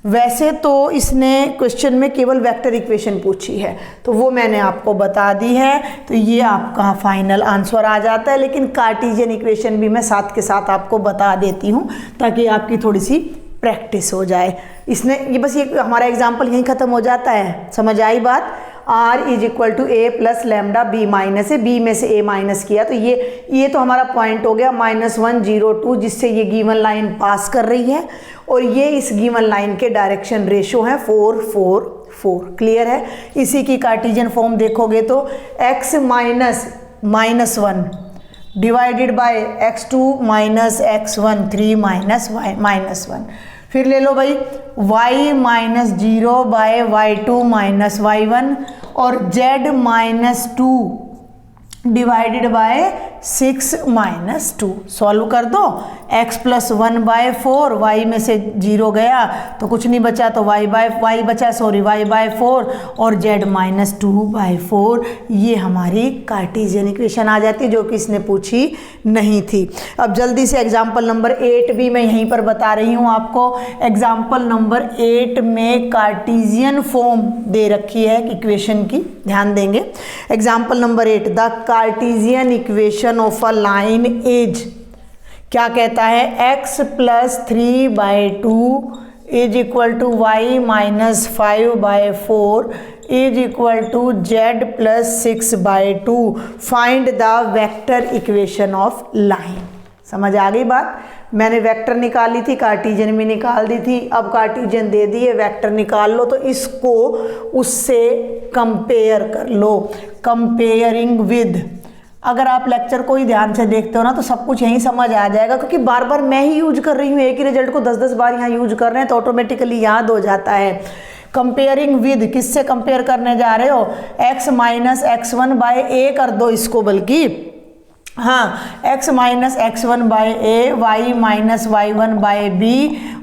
वैसे तो इसने क्वेश्चन में केवल वेक्टर इक्वेशन पूछी है, तो वो मैंने आपको बता दी है, तो ये आपका फाइनल आंसर आ जाता है। लेकिन कार्टेशियन इक्वेशन भी मैं साथ के साथ आपको बता देती हूँ, ताकि आपकी थोड़ी सी प्रैक्टिस हो जाए। इसने ये बस ये हमारा एग्जाम्पल यहीं ख़त्म हो जाता है। समझ आई बात? R is equal to A plus lambda B minus है, B में से A माइनस किया, तो ये तो हमारा पॉइंट हो गया -1 0 2, जिससे ये गिवन लाइन पास कर रही है, और ये इस गिवन लाइन के डायरेक्शन रेशो है 4 4 4। क्लियर है? इसी की कार्टेशियन फॉर्म देखोगे तो x -1 divided by x2 minus x1 3 minus y -1। फिर ले लो भाई y -0 bye y2 minus y1 और z -2 divided by 6 minus 2। Solve कर दो, x प्लस 1 बाय 4, y में से 0 गया तो कुछ नहीं बचा, तो y बाय y बाय 4 और z -2 बाय 4। ये हमारी कार्टेशियन इक्वेशन आ जाती है, जो कि इसने पूछी नहीं थी। अब जल्दी से एग्जाम्पल नंबर 8 भी मैं यहीं पर बता रही हूँ आपको। एग्जाम्पल नंबर 8 में कार्टेशियन फॉर्म दे रखी है इक्वेशन की, ध्यान देंगे। Example number 8, the Cartesian equation of a line is, क्या कहता है? x plus 3/2 is equal to y minus 5/4 is equal to z plus 6/2। Find the vector equation of line. समझ आ गई बात? मैंने वेक्टर निकाली थी, कार्टेशियन भी निकाल दी थी, अब कार्टेशियन दे दिए, वेक्टर निकाल लो, तो इसको उससे कंपेयर कर लो। कंपेयरिंग विद, अगर आप लेक्चर को ही ध्यान से देखते हो ना, तो सब कुछ यहीं समझ आ जाएगा, क्योंकि बार बार मैं ही यूज कर रही हूँ, एक ही रिजल्ट को 10-10 बार यहाँ यूज कर रहे हैं, तो ऑटोमेटिकली याद हो जाता है। कंपेयरिंग विद, किससे कंपेयर करने जा रहे हो? x minus x1 by a कर दो इसको, बल्कि हाँ x minus x1 by a, y minus y1 by b।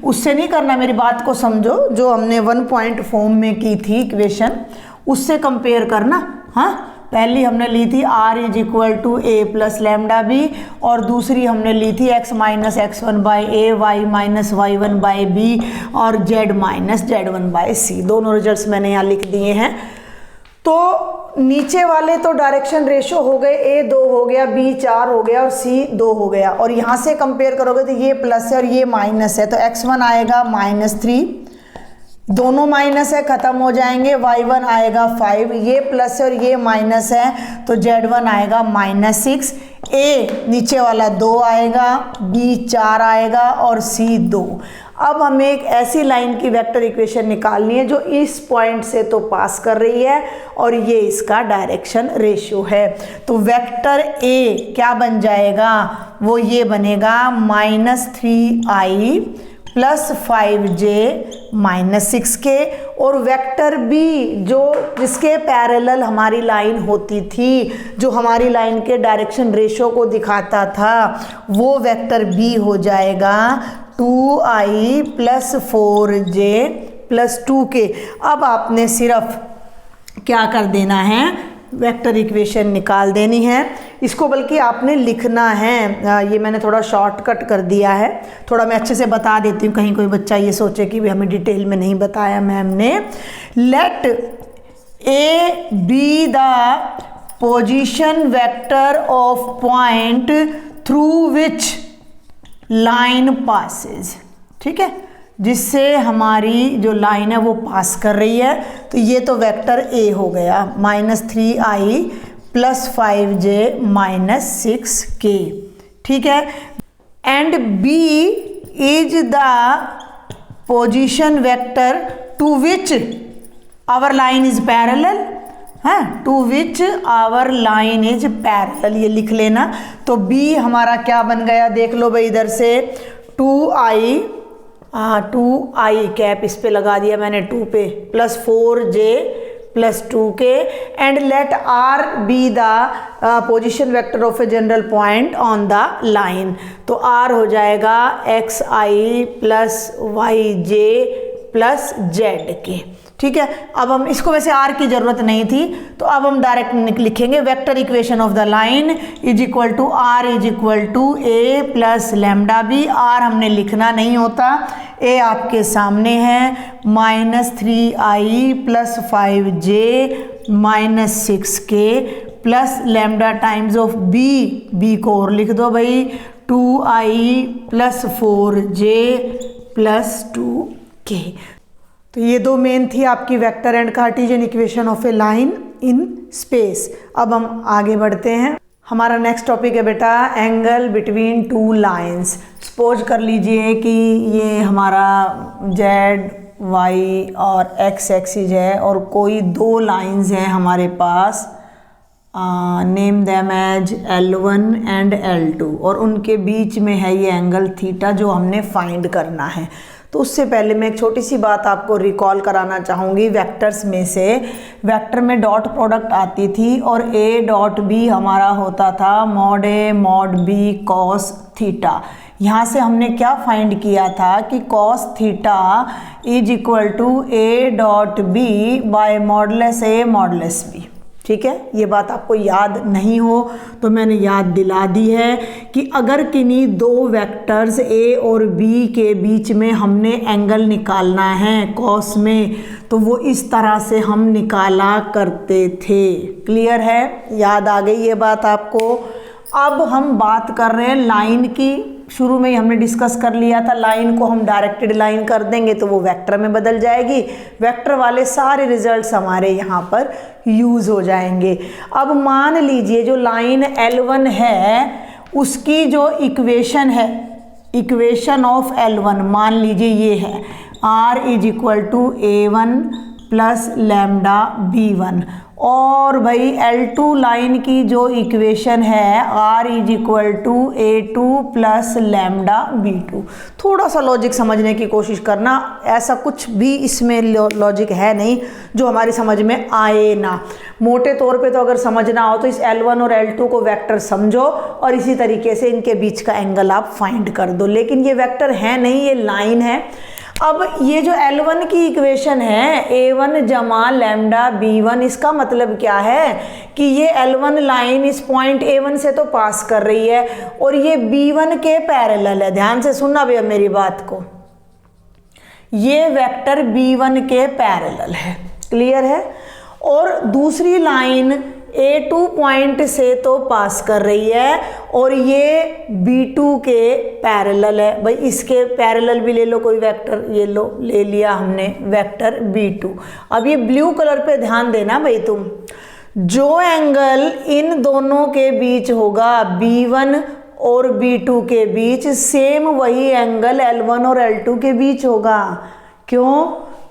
उससे नहीं करना, मेरी बात को समझो, जो हमने 1 पॉइंट फॉर्म में की थी इक्वेशन, उससे कंपेयर करना। हाँ, पहली हमने ली थी r is equal to a plus lambda b, और दूसरी हमने ली थी x minus x1 by a, y minus y1 by b और z minus z1 by c। दोनों रिजल्ट्स मैंने यहाँ लिख दिए हैं। तो नीचे वाले तो डायरेक्शन रेशो हो गए, a 2 हो गया, b 4 हो गया और c 2 हो गया, और यहाँ से कंपेयर करोगे तो ये प्लस है और ये माइनस है, तो x1 आएगा -3, दोनों माइनस है, खत्म हो जाएंगे। y1 आएगा 5, ये प्लस है और ये माइनस है, तो z1 आएगा -6। ए नीचे वाला 2 आएगा, बी 4 आएगा और सी 2। अब हमें एक ऐसी लाइन की वेक्टर इक्वेशन निकालनी है जो इस पॉइंट से तो पास कर रही है और ये इसका डायरेक्शन रेशियो है। तो वेक्टर ए क्या बन जाएगा, वो ये बनेगा -3i + 5j - 6k। और वेक्टर बी जो जिसके पैरेलल हमारी लाइन होती थी, जो हमारी लाइन के डायरेक्शन रेशियो को दिखाता था, वो वेक्टर बी हो जाएगा 2i + 4j + 2k। अब आपने सिर्फ क्या कर देना है, वेक्टर इक्वेशन निकाल देनी है। इसको बल्कि आपने लिखना है, ये मैंने थोड़ा शॉर्टकट कर दिया है, थोड़ा मैं अच्छे से बता देती हूँ, कहीं कोई बच्चा ये सोचे कि भी हमें डिटेल में नहीं बताया मैम ने। Let A B the position vector of point through which line passes, ठीक है, जिससे हमारी जो लाइन है वो पास कर रही है। तो ये तो वेक्टर ए हो गया, -3i + 5j - 6k, ठीक है। And B is the position vector to which our line is parallel, है, to which our line is parallel, ये लिख लेना। तो बी हमारा क्या बन गया, देख लो भाई इधर से 2i कैप इस पे लगा दिया मैंने 2 पे, + 4j + 2k। And let R be the position vector of a general point on the line. तो आर हो जाएगा xi + yj + zk, ठीक है। अब हम इसको, वैसे आर की जरूरत नहीं थी, तो अब हम डायरेक्ट लिखेंगे vector equation of the line is equal to R is equal to a + λb। R हमने लिखना नहीं होता, ए आपके सामने है, -3i + 5j - 6k + lambda times of B को और लिख दो भाई 2i + 4j + 2k। तो ये दो मेन थी आपकी vector and Cartesian equation of a line in space. अब हम आगे बढ़ते हैं। हमारा नेक्स्ट टॉपिक है बेटा angle between two lines. Suppose कर लीजिए कि ये हमारा z, y और x एक्सिस है और कोई दो लाइंस हैं हमारे पास, name them as L1 and L2, और उनके बीच में है ये एंगल थीटा जो हमने फाइंड करना है। तो उससे पहले मैं एक छोटी सी बात आपको रिकॉल कराना चाहूँगी। वेक्टर्स में से वेक्टर में डॉट प्रोडक्ट आती थी और a डॉट b हमारा होता था mod a mod b cos theta. यहाँ से हमने क्या फाइंड किया था कि cos theta is equal to a dot b by modulus a modulus b, ठीक है। ये बात आपको याद नहीं हो तो मैंने याद दिला दी है कि अगर किन्हीं दो वेक्टर्स a और b के बीच में हमने एंगल निकालना है कॉस में, तो वो इस तरह से हम निकाला करते थे। क्लियर है, याद आ गई ये बात आपको। अब हम बात कर रहे हैं लाइन की। शुरू में ही हमने डिस्कस कर लिया था, लाइन को हम डायरेक्टेड लाइन कर देंगे तो वो वेक्टर में बदल जाएगी। वेक्टर वाले सारे रिजल्ट्स हमारे यहाँ पर यूज़ हो जाएंगे। अब मान लीजिए जो लाइन L1 है उसकी जो इक्वेशन है, इक्वेशन ऑफ L1 मान लीजिए ये है R is equal to A1 + lambda B1, और भाई L2 लाइन की जो इक्वेशन है R is equal to A2 + lambda B2। थोड़ा सा लॉजिक समझने की कोशिश करना, ऐसा कुछ भी इसमें लॉजिक है नहीं जो हमारी समझ में आए ना। मोटे तौर पे तो अगर समझना हो तो इस L1 और L2 को वेक्टर समझो और इसी तरीके से इनके बीच का एंगल आप फाइंड कर दो। लेकिन ये वेक्टर है नहीं, ये लाइन है। अब ये जो L1 की इक्वेशन है A1 = लैम्डा B1, इसका मतलब क्या है कि ये L1 लाइन इस पॉइंट A1 से तो पास कर रही है और ये B1 के पैरेलल है। ध्यान से सुनना भैया मेरी बात को, ये वेक्टर B1 के पैरेलल है। क्लियर है। और दूसरी लाइन A2 पॉइंट से तो पास कर रही है और ये B2 के पैरेलल है। भाई इसके पैरेलल भी ले लो कोई वेक्टर, ये लो ले लिया हमने वेक्टर B2। अब ये ब्लू कलर पे ध्यान देना भाई तुम, जो एंगल इन दोनों के बीच होगा B1 और B2 के बीच, सेम वही एंगल L1 और L2 के बीच होगा। क्यों?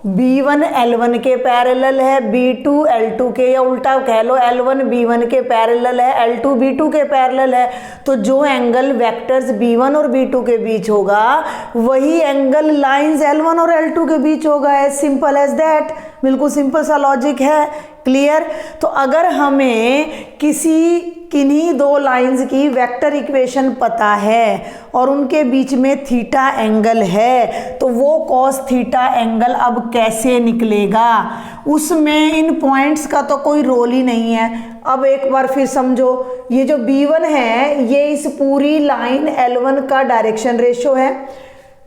B1 L1 के पैरेलल है, B2 L2 के, या उल्टा कह लो L1 B1 के पैरेलल है, L2 B2 के पैरेलल है। तो जो एंगल वेक्टर्स B1 और B2 के बीच होगा वही एंगल लाइंस L1 और L2 के बीच होगा। As simple as that. बिल्कुल सिंपल सा लॉजिक है। क्लियर? तो अगर हमें किन्हीं दो लाइंस की वेक्टर इक्वेशन पता है और उनके बीच में थीटा एंगल है, तो वो कॉस थीटा एंगल अब कैसे निकलेगा? उसमें इन पॉइंट्स का तो कोई रोल ही नहीं है। अब एक बार फिर समझो, ये जो B1 है ये इस पूरी लाइन L1 का डायरेक्शन रेशो है,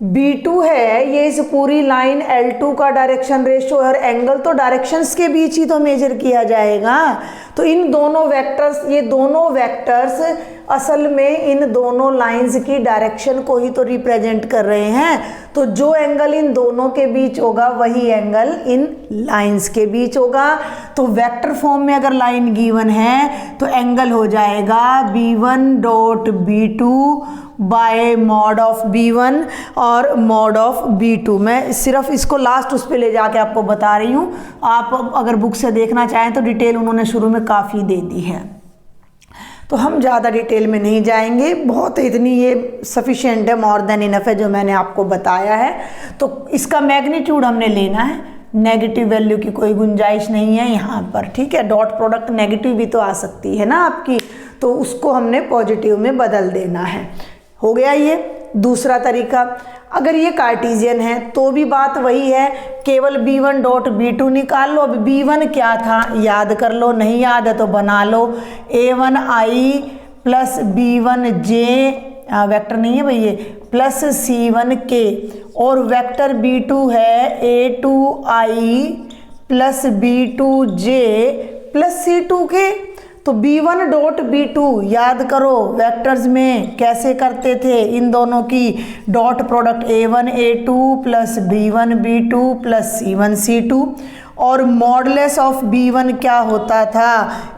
B2 है ये इस पूरी लाइन L2 का डायरेक्शन रेशो है, और एंगल तो डायरेक्शंस के बीच ही तो मेजर किया जाएगा। तो इन दोनों वेक्टर्स, ये दोनों वेक्टर्स असल में इन दोनों लाइंस की डायरेक्शन को ही तो रिप्रेजेंट कर रहे हैं। तो जो एंगल इन दोनों के बीच होगा वही एंगल इन लाइंस के बीच होगा। तो वेक्टर फॉर्म में अगर लाइन गिवन है तो एंगल हो जाएगा B1 dot B2 bye mod of B1 और मॉड ऑफ B2। मैं सिर्फ इसको लास्ट उस पे ले जाके आपको बता रही हूँ। आप अगर बुक से देखना चाहें तो डिटेल उन्होंने शुरू में काफ़ी दे दी है, तो हम ज़्यादा डिटेल में नहीं जाएंगे। बहुत इतनी ये सफिशिएंट है, मोर देन इनफ है जो मैंने आपको बताया है। तो इसका मैग्नीट्यूड हमने लेना है, नेगेटिव वैल्यू की कोई गुंजाइश नहीं है यहाँ पर। ठीक है, डॉट प्रोडक्ट नेगेटिव भी तो आ सकती है ना आपकी, तो उसको हमने पॉजिटिव में बदल देना है। हो गया ये दूसरा तरीका। अगर ये कार्टेशियन है तो भी बात वही है, केवल B1 डॉट B2 निकाल लो। अब B1 क्या था याद कर लो, नहीं याद है तो बना लो। A1I प्लस B1J, वेक्टर नहीं है भाई ये, प्लस C1K, और वेक्टर B2 है A2I plus B2J plus C2K। तो B1 डॉट B2 याद करो, वेक्टर्स में कैसे करते थे, इन दोनों की dot product A1 A2 plus B1 B2 plus C1 C2, और मॉडलेस ऑफ B1 क्या होता था,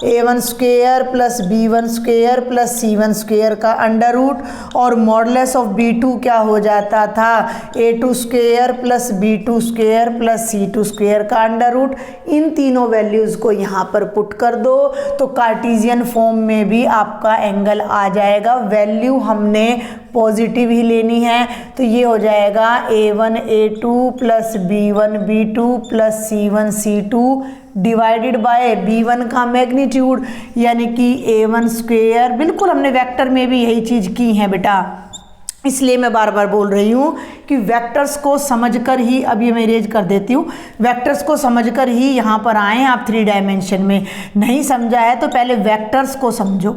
A1 square plus B1 square plus C1 square का अंडर रूट, और मॉडलेस ऑफ B2 क्या हो जाता था, A2 square plus B2 square plus C2 square का अंडर रूट। इन तीनों वैल्यूज़ को यहाँ पर पुट कर दो तो कार्टेशियन फॉर्म में भी आपका एंगल आ जाएगा। वैल्यू हमने पॉजिटिव ही लेनी है, तो ये हो जाएगा A1 A2 plus B1 B2 plus C1 C2 divided by B1 का मैग्नीट्यूड, यानी कि A1 स्क्वेयर। बिल्कुल हमने वेक्टर में भी यही चीज़ की है बेटा, इसलिए मैं बार बार बोल रही हूँ कि वेक्टर्स को समझकर ही, अब ये मैं इरेज कर देती हूँ, वेक्टर्स को समझकर ही यहाँ पर आएँ आप 3 डायमेंशन में। नहीं समझा है तो पहले वेक्टर्स को समझो,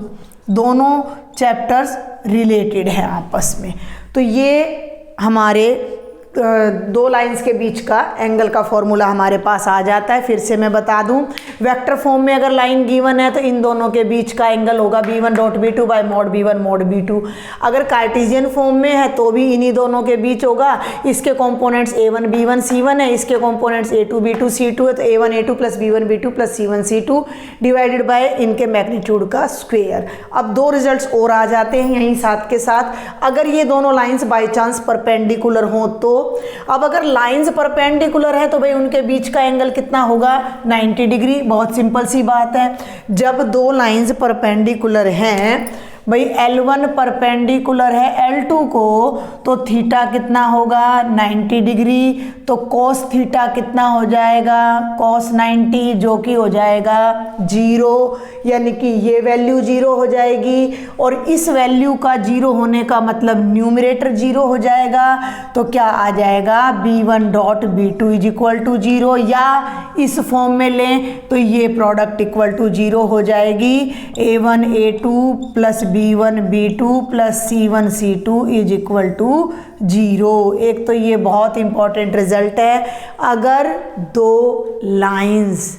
दोनों चैप्टर्स रिलेटेड है आपस में। तो ये हमारे दो लाइंस के बीच का एंगल का फॉर्मूला हमारे पास आ जाता है। फिर से मैं बता दूं, वेक्टर फॉर्म में अगर लाइन गिवन है तो इन दोनों के बीच का एंगल होगा B1 dot B2 bye mod B1 mod B2। अगर कार्टेशियन फॉर्म में है तो भी इन्हीं दोनों के बीच होगा। इसके कंपोनेंट्स A1 B1 C1 है, इसके कंपोनेंट्स A2 B2 C2 है, तो A1 A2 plus B1 B2 plus C1 C2 divided by इनके मैग्नीट्यूड का स्क्वेयर। अब 2 रिजल्ट्स और आ जाते हैं यहीं साथ के साथ। अगर ये दोनों लाइंस बाई चांस परपेंडिकुलर हो तो, अब अगर लाइंस परपेंडिकुलर है तो भाई उनके बीच का एंगल कितना होगा, 90 डिग्री। बहुत सिंपल सी बात है, जब दो लाइंस परपेंडिकुलर हैं भाई, L1 परपेंडिकुलर है L2 को, तो थीटा कितना होगा, 90 डिग्री। तो कॉस थीटा कितना हो जाएगा, कॉस 90, जो कि हो जाएगा 0, यानी कि ये वैल्यू 0 हो जाएगी। और इस वैल्यू का 0 होने का मतलब न्यूमरेटर 0 हो जाएगा। तो क्या आ जाएगा, B1 dot B2 is equal to 0, या इस फॉर्म में लें तो ये प्रोडक्ट इक्वल टू 0 हो जाएगी। A1 A2 plus B1 B2 plus C1 C2 is equal to 0। एक तो ये बहुत इंपॉर्टेंट रिजल्ट है, अगर दो लाइंस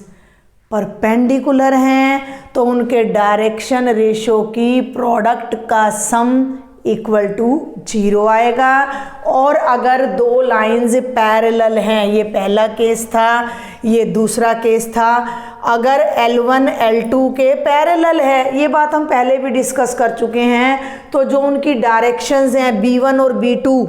परपेंडिकुलर हैं तो उनके डायरेक्शन रेशो की प्रोडक्ट का सम इक्वल टू 0 आएगा। और अगर दो लाइंस पैरेलल हैं, ये पहला केस था, ये दूसरा केस था। अगर L1 L2 के पैरेलल है, ये बात हम पहले भी डिस्कस कर चुके हैं। तो जो उनकी डायरेक्शंस हैं B1 और B2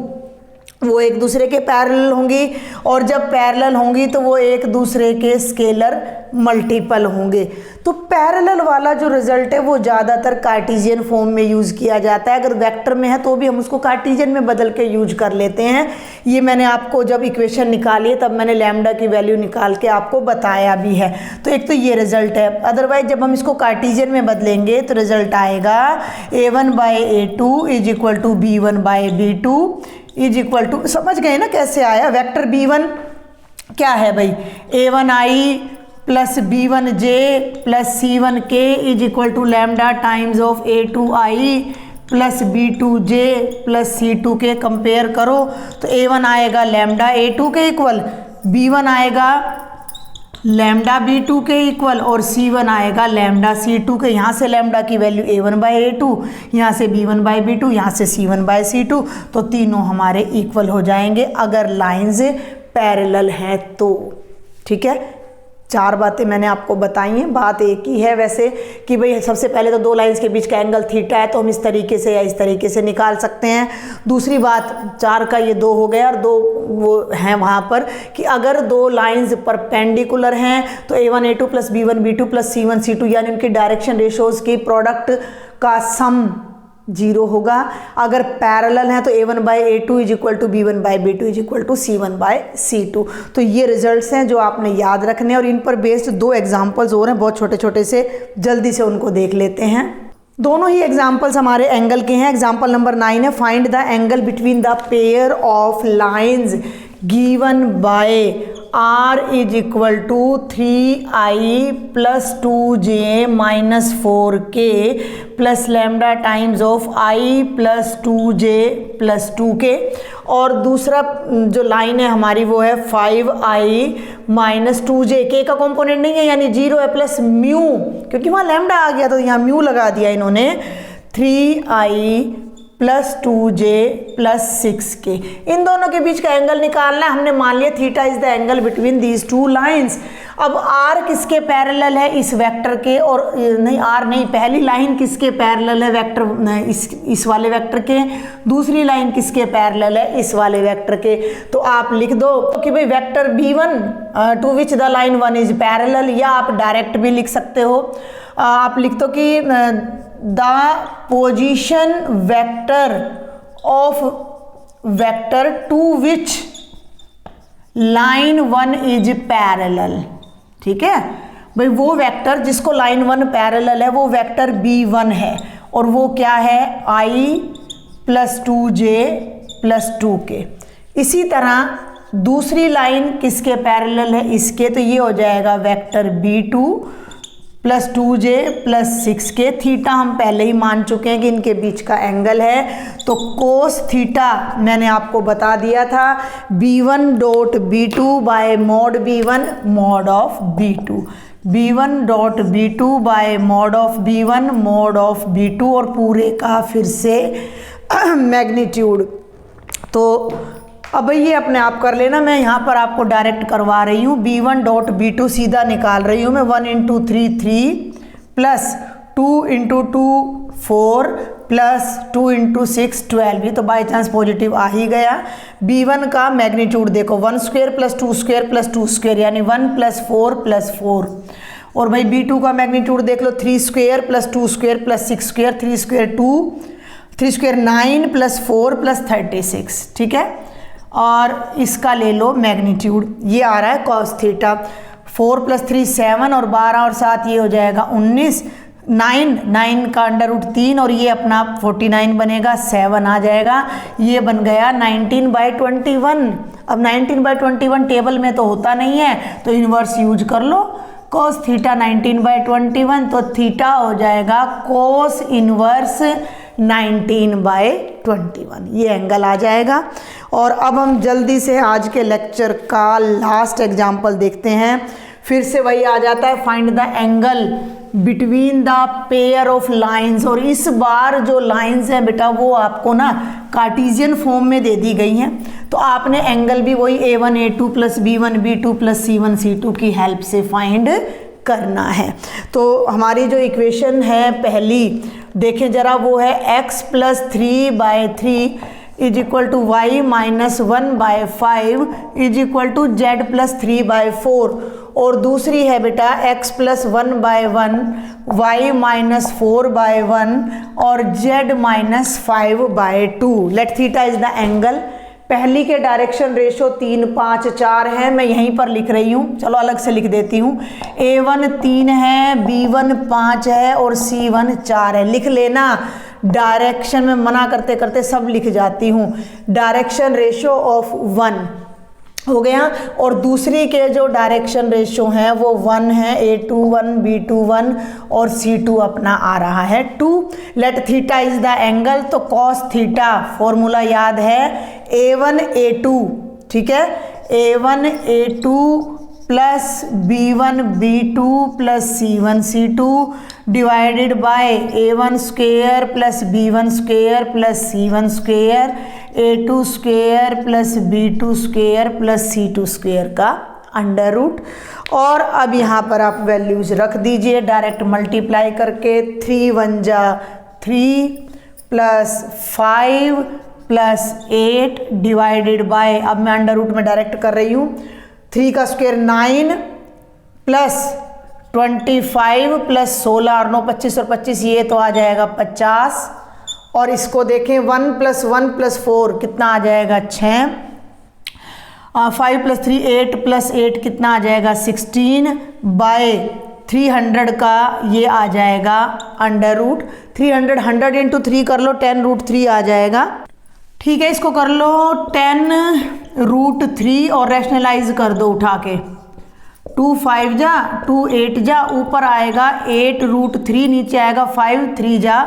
वो एक दूसरे के पैरेलल होंगी, और जब पैरेलल होंगी तो वो एक दूसरे के स्केलर मल्टीपल होंगे। तो पैरेलल वाला जो रिजल्ट है वो ज़्यादातर कार्टेशियन फॉर्म में यूज़ किया जाता है। अगर वेक्टर में है तो भी हम उसको कार्टेशियन में बदल के यूज कर लेते हैं। ये मैंने आपको जब इक्वेशन निकाली है तब मैंने लैम्डा की वैल्यू निकाल के आपको बताया भी है। तो एक तो ये रिजल्ट है। अदरवाइज जब हम इसको कार्टेशियन में बदलेंगे तो रिजल्ट आएगा A1/A2 is equal to B1/B2 is equal to, समझ गए ना कैसे आया। वेक्टर B1 क्या है भाई, A1i plus B1j plus C1k is equal to lambda times of A2i plus B2j plus C2k। Compare करो तो A1 आएगा लैम्डा A2 के इक्वल, B1 आएगा लैम्डा B2 के इक्वल, और C1 आएगा लैम्डा C2 के। यहाँ से लैम्डा की वैल्यू A1/A2, यहाँ से B1/B2, यहाँ से C1/C2, तो तीनों हमारे इक्वल हो जाएंगे अगर लाइंस पैरेलल हैं तो। ठीक है, चार बातें मैंने आपको बताई हैं। बात एक ही है वैसे कि भाई सबसे पहले तो दो लाइंस के बीच का एंगल थीटा है, तो हम इस तरीके से या इस तरीके से निकाल सकते हैं। दूसरी बात, चार का ये दो हो गया, और दो वो हैं वहाँ पर कि अगर दो लाइंस परपेंडिकुलर हैं तो A1A2 plus B1B2 plus C1C2 यानी उनकी डायरेक्शन रेशोज़ की प्रोडक्ट का सम 0 होगा। अगर पैरेलल है तो A1/A2 is equal to B1/B2 is equal to C1/C2। तो ये रिजल्ट्स हैं जो आपने याद रखने हैं, और इन पर बेस्ड दो एग्जांपल्स और हैं बहुत छोटे छोटे से, जल्दी से उनको देख लेते हैं। दोनों ही एग्जांपल्स हमारे एंगल के हैं। एग्जांपल नंबर 9 है, find the angle between the pair of lines given by R is equal to 3i plus 2j minus 4k plus lambda times of i plus 2j plus 2k। और दूसरा जो line है हमारी वो है 5i minus 2j, k का component नहीं है यानी 0 है, प्लस म्यू, क्योंकि वहाँ लैम्डा आ गया तो यहाँ म्यू लगा दिया इन्होंने, 3i plus 2j plus 6k। इन दोनों के बीच का एंगल निकालना है। हमने मान लिया theta is the angle between these two lines. अब r किसके पैरेलल है, इस वेक्टर के, और नहीं r नहीं, पहली लाइन किसके पैरेलल है, वेक्टर इस वाले वेक्टर के। दूसरी लाइन किसके पैरेलल है, इस वाले वेक्टर के। तो आप लिख दो कि भाई vector B1 to which the line 1 is parallel, या आप डायरेक्ट भी लिख सकते हो। आप लिख दो कि the position vector of vector to which line 1 is parallel. ठीक है भाई, वो वेक्टर जिसको लाइन 1 पैरेलल है वो वेक्टर B1 है, और वो क्या है, i plus 2j plus 2k। इसी तरह दूसरी लाइन किसके पैरेलल है, इसके, तो ये हो जाएगा vector B2 plus 2j plus 6k। Theta हम पहले ही मान चुके हैं कि इनके बीच का एंगल है, तो कोस थीटा मैंने आपको बता दिया था, B1 dot B2 bye mod B1 mod of B2, B1 dot B2 bye mod of B1 mod of B2, और पूरे का फिर से मैग्नीट्यूड। तो अब ये अपने आप कर लेना, मैं यहाँ पर आपको डायरेक्ट करवा रही हूँ। B1 डॉट B2 सीधा निकाल रही हूँ मैं, 1 into 3 3 plus 2 into 2 4 plus 2 into 6 12, ये तो बाई चांस पॉजिटिव आ ही गया। B1 का मैग्नीट्यूड देखो, 1 square plus 2 square plus 2 square यानी 1 प्लस 4 प्लस 4। और भाई B2 का मैग्नीट्यूड देख लो, 3 square plus 2 square plus 6 square, 3 square 2, 3 square 9 plus 4 plus 36। ठीक है, और इसका ले लो मैग्नीट्यूड, ये आ रहा है कॉस थीटा। 4 प्लस 3 7, और 12 और 7 ये हो जाएगा 19, 9 का अंडर रूट 3, और ये अपना 49 बनेगा, 7 आ जाएगा। ये बन गया 19/21। अब 19/21 टेबल में तो होता नहीं है, तो इन्वर्स यूज कर लो, कोस थीटा 19/21, तो थीटा हो जाएगा कोस इन्वर्स 19/21, ये एंगल आ जाएगा। और अब हम जल्दी से आज के लेक्चर का लास्ट एग्जाम्पल देखते हैं। फिर से वही आ जाता है, find the angle between the pair of lines. और इस बार जो लाइंस हैं बेटा वो आपको ना कार्टेशियन फॉर्म में दे दी गई हैं, तो आपने एंगल भी वही A1 A2 plus B1 B2 plus C1 C2 की हेल्प से फाइंड करना है। तो हमारी जो इक्वेशन है पहली देखें ज़रा, वो है x plus 3/3 is equal to y minus 1/5 is equal to z plus 3/4, और दूसरी है बेटा x प्लस 1/1 y माइनस 4/1 और z minus 5/2। Let theta is the angle. पहली के डायरेक्शन रेशो 3, 5, 4 है, मैं यहीं पर लिख रही हूँ, चलो अलग से लिख देती हूँ। A1 3 है, B1 5 है और C1 4 है। लिख लेना, डायरेक्शन में मना करते करते सब लिख जाती हूँ। डायरेक्शन रेशो ऑफ 1 हो गया, और दूसरी के जो डायरेक्शन रेशो हैं वो 1 है, A21 B21 और C2 अपना आ रहा है 2। Let theta is the angle, तो कॉस थीटा फॉर्मूला याद है A1 A2, ठीक है, A1 A2 plus B1 B2 plus C1 C2 divided by A1 square plus B1 square plus C1 square A2 square plus B2 square plus C2 square का under root. और अब यहाँ पर आप वैल्यूज रख दीजिए डायरेक्ट मल्टीप्लाई करके। 3 1 जा 3 प्लस 5 प्लस 8 डिवाइडेड बाय, अब मैं अंडर रूट में डायरेक्ट कर रही हूँ, 3 का स्क्वायर 9 प्लस 25 प्लस 16 और 9 25 और 25, ये तो आ जाएगा 50। और इसको देखें 1 प्लस 1 प्लस 4 कितना आ जाएगा 6, 5 प्लस 3 8 प्लस 8 कितना आ जाएगा 16 बाय 300 का ये आ जाएगा अंडर रूट 300। 100 इंटू 3 कर लो, 10 रूट 3 आ जाएगा, ठीक है। इसको कर लो 10 रूट 3 और रैशनलाइज कर दो उठा के, 2 5 जा 2 8 जा, ऊपर आएगा 8 रूट 3, नीचे आएगा 5 3 जा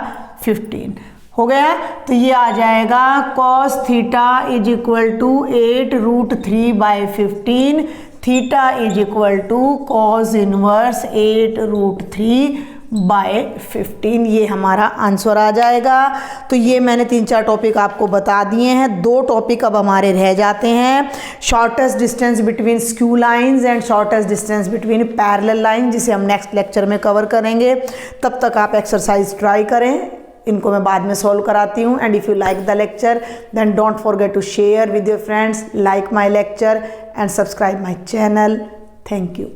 15, हो गया। तो ये आ जाएगा cos theta is equal to 8 root 3/15, theta is equal to cos inverse 8 root 3/15, ये हमारा आंसर आ जाएगा। तो ये मैंने 3-4 टॉपिक आपको बता दिए हैं। 2 टॉपिक अब हमारे रह जाते हैं, shortest distance between skew lines and shortest distance between parallel line, जिसे हम नेक्स्ट लेक्चर में कवर करेंगे। तब तक आप एक्सरसाइज ट्राई करें, इनको मैं बाद में सॉल्व कराती हूँ। And if you like the lecture then don't forget to share with your friends, like my lecture and subscribe my channel. Thank you.